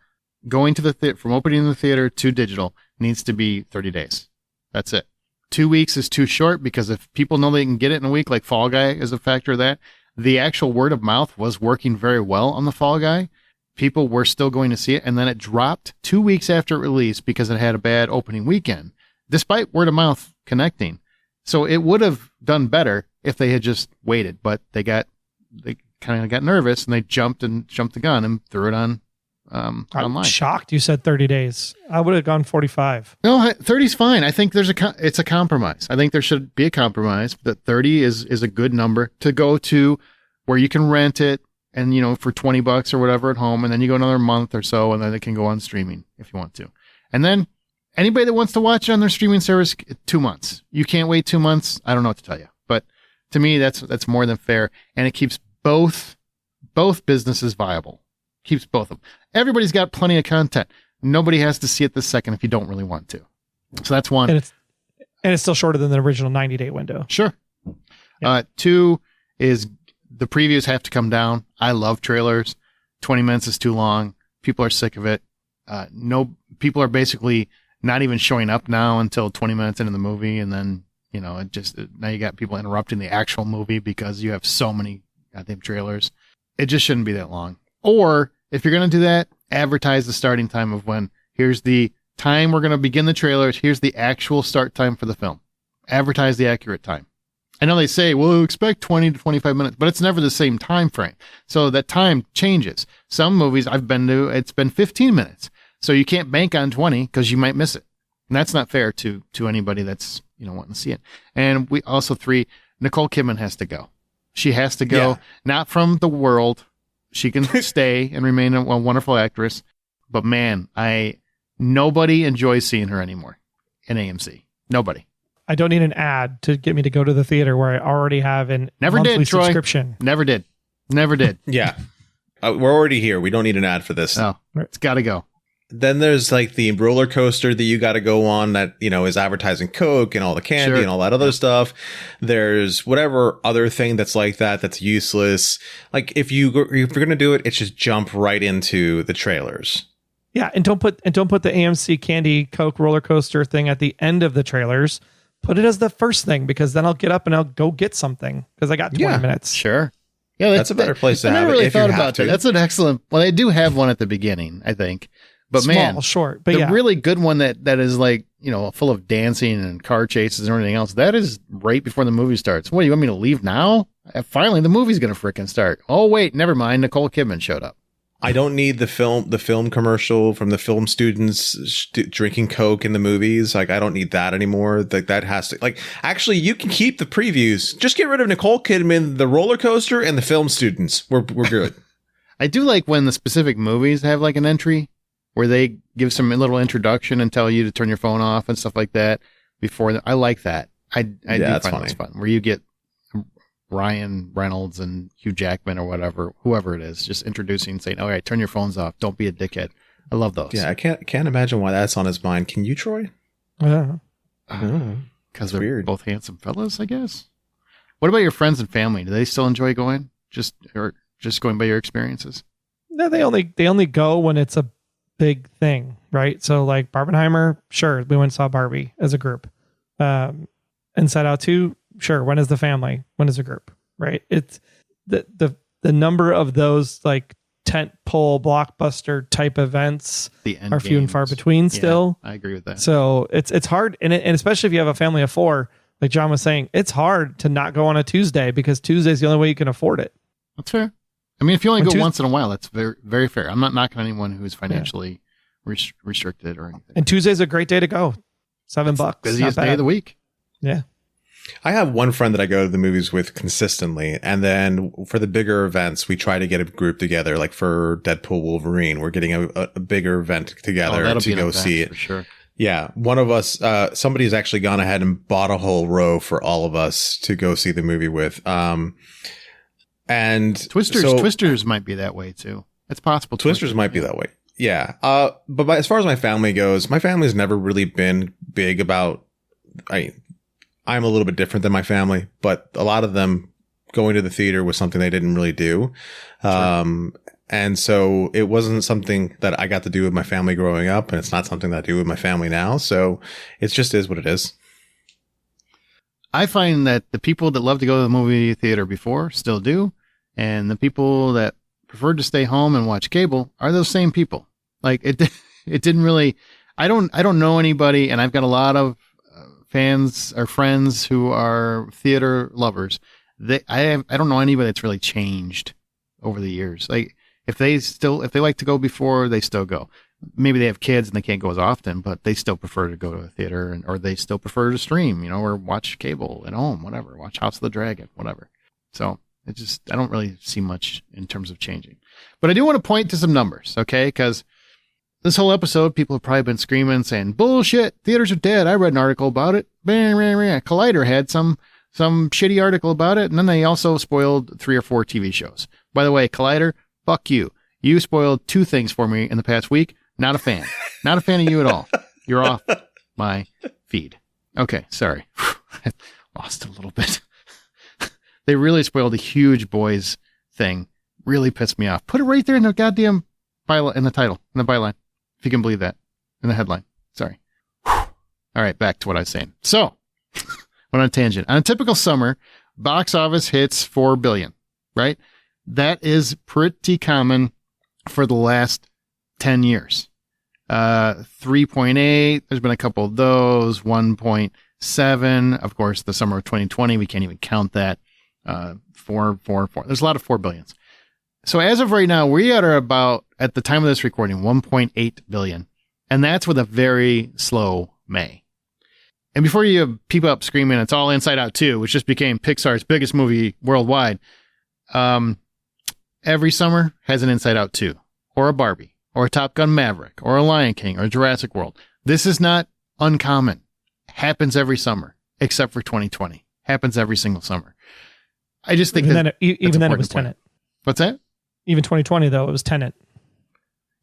[SPEAKER 1] going to the from opening the theater to digital needs to be 30 days. That's it. 2 weeks is too short because if people know they can get it in a week, like Fall Guy is a factor of that. The actual word of mouth was working very well on the Fall Guy. People were still going to see it, and then it dropped 2 weeks after it released because it had a bad opening weekend, despite word of mouth connecting. So it would have done better if they had just waited, but they kind of got nervous and they jumped the gun and threw it on online.
[SPEAKER 3] I'm shocked you said 30 days. I would have gone 45.
[SPEAKER 1] No, 30 is fine. I think it's a compromise. I think there should be a compromise. That 30 is a good number to go to where you can rent it. And, for $20 or whatever at home, and then you go another month or so, and then it can go on streaming if you want to. And then anybody that wants to watch it on their streaming service, 2 months. You can't wait 2 months. I don't know what to tell you. But to me, that's more than fair. And it keeps both businesses viable. Keeps both of them. Everybody's got plenty of content. Nobody has to see it this second if you don't really want to. So that's one.
[SPEAKER 3] And it's still shorter than the original 90-day window.
[SPEAKER 1] Sure.
[SPEAKER 3] Yeah.
[SPEAKER 1] 2 is the previews have to come down. I love trailers. 20 minutes is too long. People are sick of it. People are basically not even showing up now until 20 minutes into the movie. And then, now you got people interrupting the actual movie because you have so many goddamn trailers. It just shouldn't be that long. Or if you're going to do that, advertise the starting time of when here's the time we're going to begin the trailers. Here's the actual start time for the film. Advertise the accurate time. I know they say, well, expect 20 to 25 minutes, but it's never the same time frame. So that time changes. Some movies I've been to, it's been 15 minutes. So you can't bank on 20 because you might miss it. And that's not fair to anybody that's, wanting to see it. And we also 3, Nicole Kidman has to go. She has to go, not from the world. She can stay and remain a wonderful actress. But man, nobody enjoys seeing her anymore in AMC. Nobody.
[SPEAKER 3] I don't need an ad to get me to go to the theater where I already have an monthly subscription.
[SPEAKER 1] Never did.
[SPEAKER 2] Yeah. We're already here. We don't need an ad for this.
[SPEAKER 1] No, it's got to go.
[SPEAKER 2] Then there's like the roller coaster that you got to go on that, is advertising Coke and all the candy and all that other stuff. There's whatever other thing that's like that's useless. Like if you're going to do it, it's just jump right into the trailers.
[SPEAKER 3] Yeah. And don't put the AMC candy Coke roller coaster thing at the end of the trailers. Put it as the first thing because then I'll get up and I'll go get something because I got 20 minutes.
[SPEAKER 1] Sure. Yeah,
[SPEAKER 2] that's a better place to have it.
[SPEAKER 1] I never really thought about that. That's an excellent. Well, they do have one at the beginning, I think. But
[SPEAKER 3] small, short, but
[SPEAKER 1] the really good one that is like full of dancing and car chases and everything else. That is right before the movie starts. What, you want me to leave now? Finally, the movie's gonna frickin' start. Oh wait, never mind. Nicole Kidman showed up.
[SPEAKER 2] I don't need the film commercial from the film students drinking Coke in the movies. Like, I don't need that anymore. That has to, actually, you can keep the previews. Just get rid of Nicole Kidman, the roller coaster, and the film students. We're good.
[SPEAKER 1] I do like when the specific movies have like an entry where they give some little introduction and tell you to turn your phone off and stuff like that before. I like that. I do find that's fun. Where you get Ryan Reynolds and Hugh Jackman or whoever it is, just introducing, saying, all right, turn your phones off. Don't be a dickhead. I love those.
[SPEAKER 2] Yeah, I can't imagine why that's on his mind. Can you, Troy?
[SPEAKER 3] Yeah.
[SPEAKER 1] Because because they're
[SPEAKER 2] Weird.
[SPEAKER 1] both handsome fellas, I guess. What about your friends and family? Do they still enjoy going? Just going by your experiences?
[SPEAKER 3] No, they only go when it's a big thing, right? So like Barbenheimer, sure, we went and saw Barbie as a group. Inside Out 2, sure. When is the family? When is a group? Right? It's the number of those like tent pole blockbuster type events are few and far between still.
[SPEAKER 1] I agree with that.
[SPEAKER 3] So it's hard, and especially if you have a family of 4, like John was saying, it's hard to not go on a Tuesday because Tuesday is the only way you can afford it.
[SPEAKER 1] That's fair. I mean, if you only go once in a while, that's very, very fair. I'm not knocking anyone who's financially restricted or anything.
[SPEAKER 3] And Tuesday's a great day to go. $7.
[SPEAKER 1] Busiest day of the week.
[SPEAKER 3] Yeah.
[SPEAKER 2] I have one friend that I go to the movies with consistently. And then for the bigger events, we try to get a group together. Like for Deadpool Wolverine, we're getting a bigger event together to go see it.
[SPEAKER 1] For sure.
[SPEAKER 2] Yeah. One of us, somebody's actually gone ahead and bought a whole row for all of us to go see the movie with. And
[SPEAKER 1] Twisters might be that way too. It's possible.
[SPEAKER 2] Twisters might be that way. Yeah. But as far as my family goes, my family's never really been big about, I'm a little bit different than my family, but a lot of them going to the theater was something they didn't really do. Sure. And so it wasn't something that I got to do with my family growing up, and it's not something that I do with my family now. So it just is what it is.
[SPEAKER 1] I find that the people that love to go to the movie theater before still do. And the people that preferred to stay home and watch cable are those same people. Like it didn't really, I don't know anybody, and I've got a lot of fans or friends who are theater lovers. I don't know anybody that's really changed over the years. Like if they like to go before, they still go. Maybe they have kids and they can't go as often, but they still prefer to go to a theater, or they still prefer to stream, or watch cable at home, whatever, watch House of the Dragon, whatever. So I don't really see much in terms of changing, but I do want to point to some numbers. Okay. Cause this whole episode, people have probably been screaming saying, bullshit, theaters are dead. I read an article about it. Collider had some shitty article about it. And then they also spoiled 3 or 4 TV shows. By the way, Collider, fuck you. You spoiled 2 things for me in the past week. Not a fan. Not a fan of you at all. You're off my feed. Okay. Sorry. I lost it a little bit. They really spoiled a huge boys thing. Really pissed me off. Put it right there in the goddamn in the title, in the byline. If you can believe that. In the headline. Sorry. All right, back to what I was saying. So, went on a tangent. On a typical summer, box office hits $4 billion, right? That is pretty common for the last 10 years. 3.8, there's been a couple of those, 1.7. Of course, the summer of 2020, we can't even count that. 4. There's a lot of 4 billions. So as of right now, we are about, at the time of this recording, 1.8 billion. And that's with a very slow May. And before you peep up screaming, it's all Inside Out 2, which just became Pixar's biggest movie worldwide. Every summer has an Inside Out 2, or a Barbie, or a Top Gun Maverick, or a Lion King, or Jurassic World. This is not uncommon. Happens every summer, except for 2020. Happens every single summer. I just think
[SPEAKER 3] even then it was Tenet.
[SPEAKER 1] What's that?
[SPEAKER 3] Even 2020 though, it was Tenet.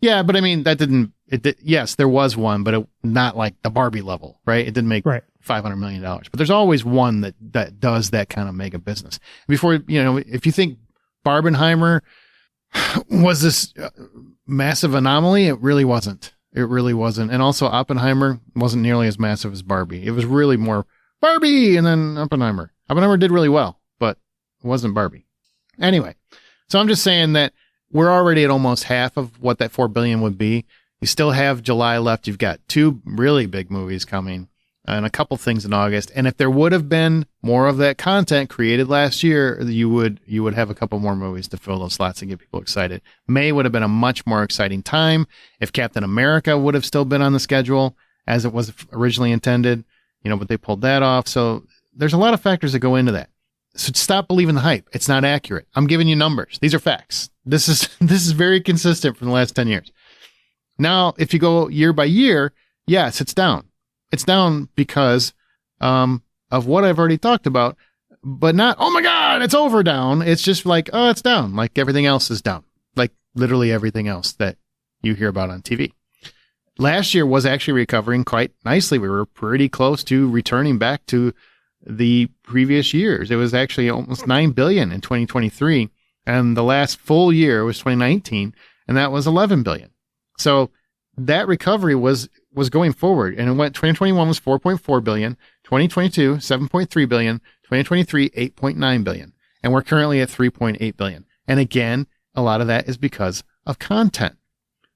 [SPEAKER 1] Yeah, but I mean yes, there was one, but not like the Barbie level, right? It didn't make $500 million. But there's always one that does that kind of mega business. Before, if you think Barbenheimer was this massive anomaly, it really wasn't. It really wasn't. And also Oppenheimer wasn't nearly as massive as Barbie. It was really more Barbie and then Oppenheimer. Oppenheimer did really well, but it wasn't Barbie. Anyway, so I'm just saying that we're already at almost half of what that 4 billion would be. You still have July left. You've got 2 really big movies coming and a couple things in August. And if there would have been more of that content created last year, you would have a couple more movies to fill those slots and get people excited. May would have been a much more exciting time if Captain America would have still been on the schedule as it was originally intended, but they pulled that off. So there's a lot of factors that go into that. So stop believing the hype. It's not accurate. I'm giving you numbers. These are facts. This is very consistent from the last 10 years. Now, if you go year by year, yes, it's down. It's down because of what I've already talked about, but not, oh my God, it's over down. It's just like, oh, it's down. Like everything else is down. Like literally everything else that you hear about on TV. last year was actually recovering quite nicely. We were pretty close to returning back to the previous years. It was actually almost $9 billion in 2023. And the last full year was 2019, and that was $11 billion. So that recovery was going forward, and it went 2021 was 4.4 billion, 2022 7.3 billion, 2023 8.9 billion, and we're currently at 3.8 billion. And again, a lot of that is because of content,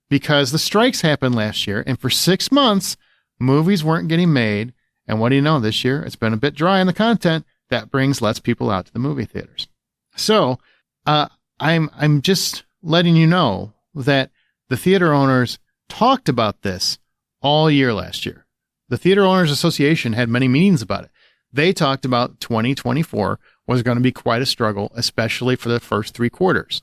[SPEAKER 1] because the strikes happened last year, and for 6 months movies weren't getting made. And what do you know? This year it's been a bit dry on the content. That brings less people out to the movie theaters. So I'm just letting you know that the theater owners talked about this all year last year. The Theater Owners Association had many meetings about it. They talked about 2024 was going to be quite a struggle, especially for the first 3 quarters,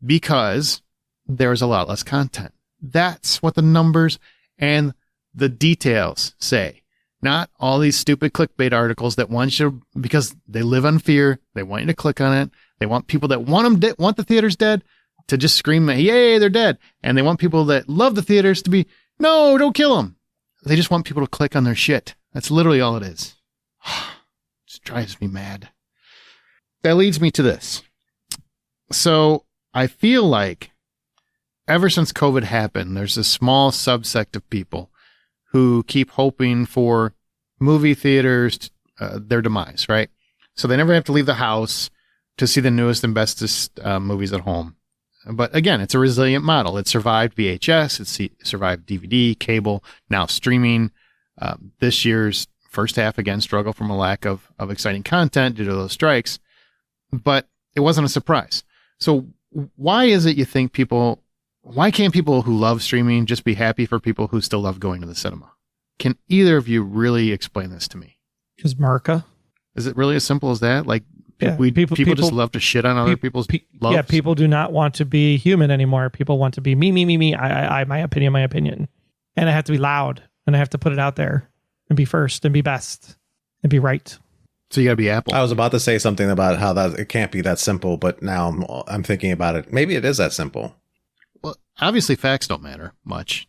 [SPEAKER 1] because there's a lot less content. That's what the numbers and the details say. Not all these stupid clickbait articles that want you, because they live on fear. They want you to click on it. They want people that want the theaters dead to just scream, yay, they're dead. And they want people that love the theaters to be, no, don't kill them. They just want people to click on their shit. That's literally all it is. It drives me mad. That leads me to this. So I feel like ever since COVID happened, there's a small subsect of people who keep hoping for movie theaters, their demise, right? So they never have to leave the house to see the newest and bestest movies at home. But again, it's a resilient model. It survived VHS. It survived DVD, cable, now streaming. This year's first half, again, struggled from a lack of exciting content due to those strikes. But it wasn't a surprise. So why is it you think why can't people who love streaming just be happy for people who still love going to the cinema? Can either of you really explain this to me?
[SPEAKER 3] Because Marca.
[SPEAKER 1] Is it really as simple as that? Like,
[SPEAKER 3] yeah,
[SPEAKER 1] people just love to shit on other people's love.
[SPEAKER 3] Yeah, people do not want to be human anymore. People want to be me, I, my opinion. And I have to be loud, and I have to put it out there and be first and be best and be right.
[SPEAKER 1] So you got to be Apple.
[SPEAKER 2] I was about to say something about how that it can't be that simple, but now I'm thinking about it. Maybe it is that simple.
[SPEAKER 1] Well, obviously facts don't matter much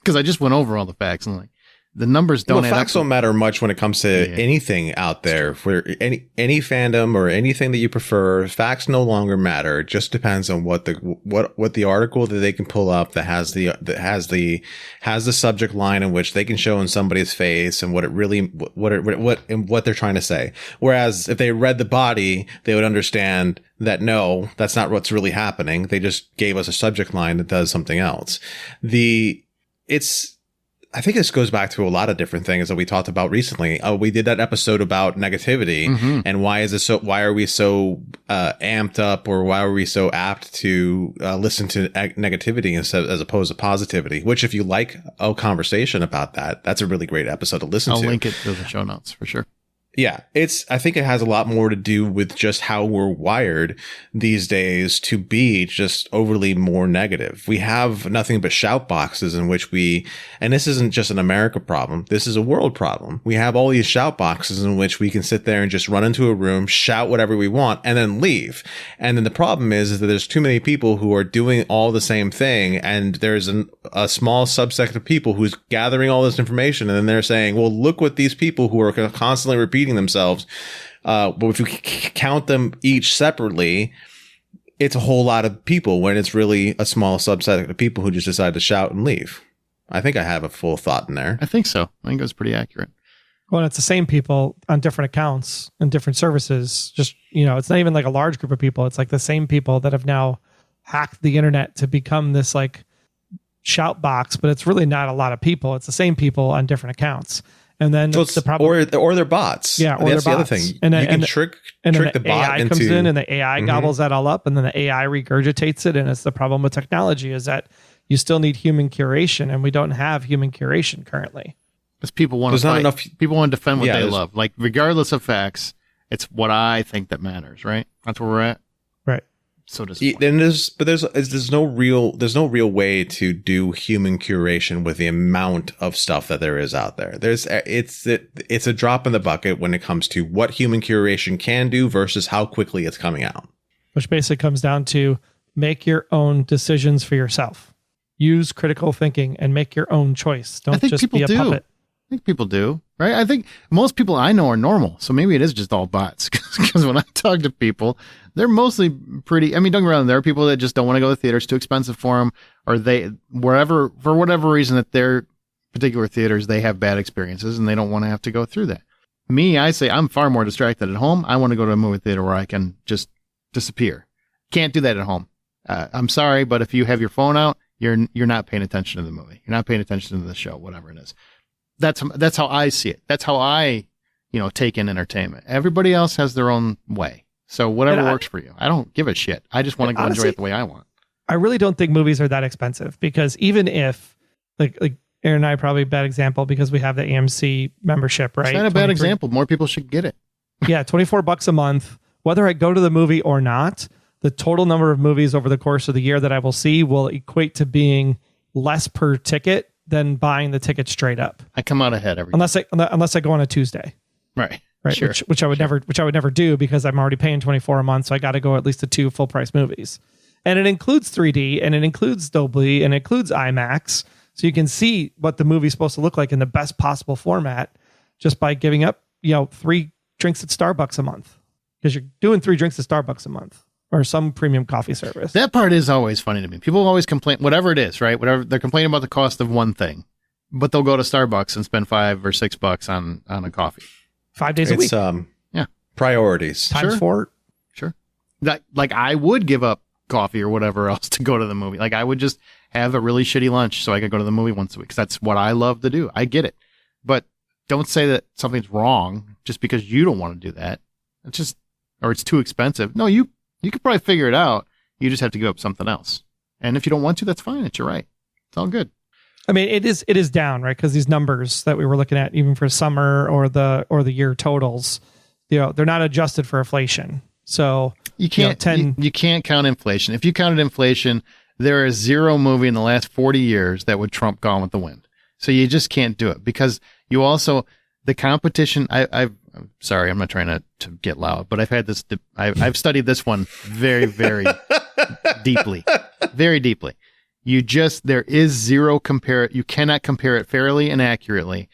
[SPEAKER 1] because I just went over all the facts and like the numbers don't.
[SPEAKER 2] Well, facts don't matter much when it comes to anything out there. For any fandom or anything that you prefer, facts no longer matter. It just depends on what the article that they can pull up that has the subject line in which they can show in somebody's face and what they're trying to say. Whereas if they read the body, they would understand that no, that's not what's really happening. They just gave us a subject line that does something else. I think this goes back to a lot of different things that we talked about recently. We did that episode about negativity and why are we so amped up, or why are we so apt to listen to negativity as opposed to positivity, which if you like a conversation about that, that's a really great episode to listen to.
[SPEAKER 1] I'll link it to the show notes for sure.
[SPEAKER 2] Yeah, I think it has a lot more to do with just how we're wired these days to be just overly more negative. We have nothing but shout boxes in which and this isn't just an America problem. This is a world problem. We have all these shout boxes in which we can sit there and just run into a room, shout whatever we want, and then leave. And then the problem is that there's too many people who are doing all the same thing. And there's a small subsect of people who's gathering all this information. And then they're saying, well, look what these people who are constantly repeating themselves, but if you count them each separately, it's a whole lot of people when it's really a small subset of people who just decide to shout and leave. I think I have a full thought in there.
[SPEAKER 1] I think so. I think it was pretty accurate.
[SPEAKER 3] Well, it's the same people on different accounts and different services. Just, it's not even like a large group of people. It's like the same people that have now hacked the internet to become this like shout box, but it's really not a lot of people. It's the same people on different accounts. And then
[SPEAKER 2] so the problem, or they're bots.
[SPEAKER 3] Yeah, or
[SPEAKER 2] that's
[SPEAKER 3] they're
[SPEAKER 2] the
[SPEAKER 3] bots.
[SPEAKER 2] other thing.
[SPEAKER 3] And then,
[SPEAKER 2] you can trick the bot
[SPEAKER 3] AI
[SPEAKER 2] into.
[SPEAKER 3] comes in, and the AI gobbles that all up, and then the AI regurgitates it. And it's the problem with technology is that you still need human curation, and we don't have human curation currently.
[SPEAKER 1] Because people want to fight. People want to defend what they love. Like regardless of facts, it's what I think that matters. Right? That's where we're at.
[SPEAKER 3] Right.
[SPEAKER 1] So does.
[SPEAKER 2] Then there's no real way to do human curation with the amount of stuff that there is out there. It's a drop in the bucket when it comes to what human curation can do versus how quickly it's coming out.
[SPEAKER 3] Which basically comes down to make your own decisions for yourself. use critical thinking and make your own choice. Don't just be a puppet.
[SPEAKER 1] I think people do, right? I think most people I know are normal, so maybe it is just all bots. Because when I talk to people, they're mostly pretty. I mean, don't get me wrong. There are people that just don't want to go to the theater; it's too expensive for them, or for whatever reason that their particular theaters they have bad experiences and they don't want to have to go through that. Me, I say I'm far more distracted at home. I want to go to a movie theater where I can just disappear. Can't do that at home. I'm sorry, but if you have your phone out, you're not paying attention to the movie. You're not paying attention to the show, whatever it is. That's how I see it. That's how I, take in entertainment. Everybody else has their own way. So whatever works for you. I don't give a shit. I just want to go enjoy it the way I want.
[SPEAKER 3] I really don't think movies are that expensive because even if like Aaron and I probably a bad example because we have the AMC membership, right?
[SPEAKER 1] It's not a bad example. More people should get it.
[SPEAKER 3] Yeah, $24 a month. Whether I go to the movie or not, the total number of movies over the course of the year that I will see will equate to being less per ticket than buying the ticket straight up.
[SPEAKER 1] I come out ahead
[SPEAKER 3] unless I go on a Tuesday.
[SPEAKER 1] Right.
[SPEAKER 3] Sure. Which I would never do because I'm already paying $24 a month, so I got to go at least to 2 full price movies. And it includes 3D and it includes Dolby and it includes IMAX. So you can see what the movie's supposed to look like in the best possible format just by giving up, 3 drinks at Starbucks a month. Because you're doing 3 drinks at Starbucks a month or some premium coffee service.
[SPEAKER 1] That part is always funny to me. People always complain, whatever it is, right? Whatever they're complaining about the cost of one thing, but they'll go to Starbucks and spend $5 or $6 on a coffee.
[SPEAKER 3] 5 days a week.
[SPEAKER 2] Yeah. Priorities.
[SPEAKER 3] Times 4.
[SPEAKER 1] Sure. Like I would give up coffee or whatever else to go to the movie. Like I would just have a really shitty lunch so I could go to the movie once a week. 'Cause that's what I love to do. I get it. But don't say that something's wrong just because you don't want to do that. It's just, or it's too expensive. No, you could probably figure it out. You just have to give up something else. And if you don't want to, that's fine. It's your right. It's all good.
[SPEAKER 3] I mean, it is down, right? Because these numbers that we were looking at, even for summer or the year totals, they're not adjusted for inflation. So
[SPEAKER 1] you can't you can't count inflation. If you counted inflation, there is 0 movie in the last 40 years that would trump Gone with the Wind. So you just can't do it because you also the competition. I'm sorry, I'm not trying to get loud, but I've had this. I've studied this one very, very deeply, very deeply. There is 0 compare. You cannot compare it fairly and accurately.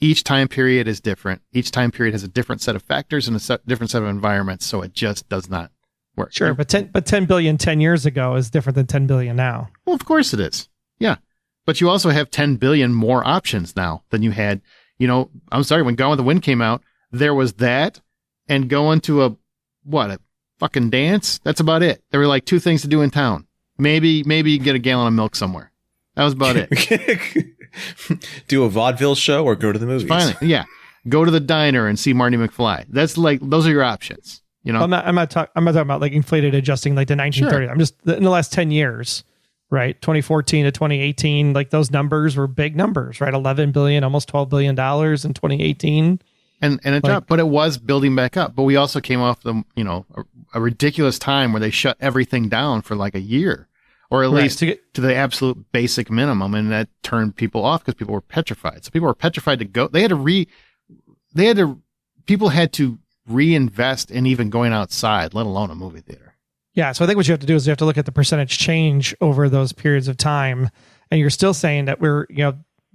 [SPEAKER 1] Each time period is different. Each time period has a different set of factors and a different set of environments. So it just does not work.
[SPEAKER 3] Sure. But 10 billion 10 years ago is different than 10 billion now.
[SPEAKER 1] Well, of course it is. Yeah. But you also have 10 billion more options now than you had. I'm sorry, when Gone with the Wind came out, there was that and going to a fucking dance. That's about it. There were like 2 things to do in town. Maybe you get a gallon of milk somewhere. That was about it.
[SPEAKER 2] Do a vaudeville show or go to the movies.
[SPEAKER 1] Finally, yeah. Go to the diner and see Marty McFly. That's like, those are your options.
[SPEAKER 3] I'm not talking about like inflated adjusting like the 1930s. Sure. I'm just in the last 10 years, right? 2014 to 2018, like those numbers were big numbers, right? 11 billion, almost $12 billion in 2018.
[SPEAKER 1] And it dropped, but it was building back up. But we also came off a ridiculous time where they shut everything down for like a year, or at least to the absolute basic minimum, and that turned people off because people were petrified. So people were petrified to go. People had to reinvest in even going outside, let alone a movie theater.
[SPEAKER 3] Yeah. So I think what you have to do is you have to look at the percentage change over those periods of time, and you're still saying that we're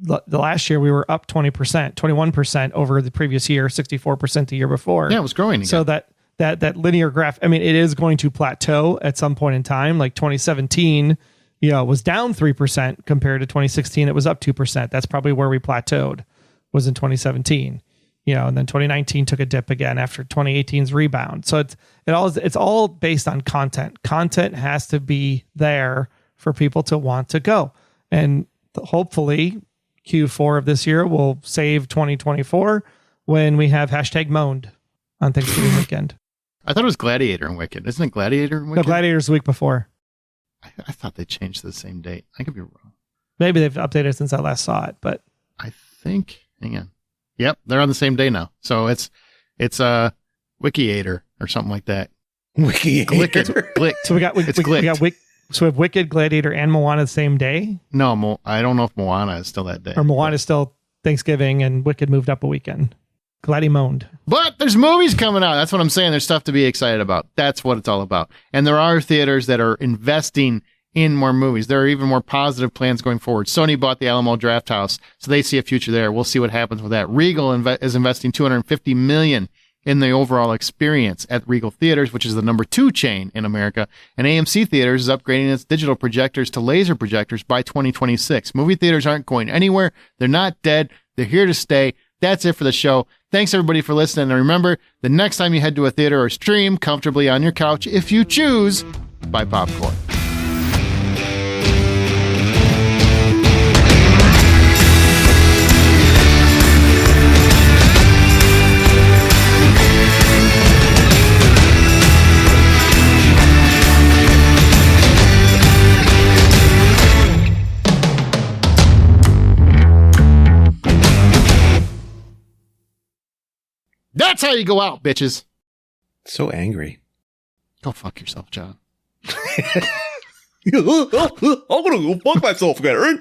[SPEAKER 3] the last year we were up 20%, 21% over the previous year, 64% the year before.
[SPEAKER 1] Yeah, it was growing again.
[SPEAKER 3] So that linear graph, I mean, it is going to plateau at some point in time. Like 2017, was down 3% compared to 2016. It was up 2%. That's probably where we plateaued, was in 2017. And then 2019 took a dip again after 2018's rebound. So it's all based on content. Content has to be there for people to want to go. And hopefully Q4 of this year will save 2024 when we have #moaned on Thanksgiving weekend.
[SPEAKER 1] I thought it was Gladiator and Wicked. Isn't it Gladiator and Wicked?
[SPEAKER 3] No, Gladiator's the week before.
[SPEAKER 1] I thought they changed the same date. I could be wrong.
[SPEAKER 3] Maybe they've updated since I last saw it, but
[SPEAKER 1] I think, hang on. Yep, they're on the same day now. So it's Wikiator or something like that.
[SPEAKER 2] Wikiator.
[SPEAKER 1] Glick.
[SPEAKER 3] So we have Wicked, Gladiator, and Moana the same day?
[SPEAKER 1] No, I don't know if Moana is still that day.
[SPEAKER 3] Or Moana is still Thanksgiving and Wicked moved up a weekend. Glad he moaned.
[SPEAKER 1] But there's movies coming out. That's what I'm saying. There's stuff to be excited about. That's what it's all about. And there are theaters that are investing in more movies. There are even more positive plans going forward. Sony bought the Alamo Drafthouse, so they see a future there. We'll see what happens with that. Regal is investing $250 million in the overall experience at Regal Theaters, which is the number 2 chain in America. And AMC Theaters is upgrading its digital projectors to laser projectors by 2026. Movie theaters aren't going anywhere. They're not dead. They're here to stay. That's it for the show. Thanks, everybody, for listening. And remember, the next time you head to a theater or stream comfortably on your couch, if you choose, buy popcorn. That's how you go out, bitches.
[SPEAKER 2] So angry.
[SPEAKER 1] Go fuck yourself, John.
[SPEAKER 2] I'm gonna go fuck myself again.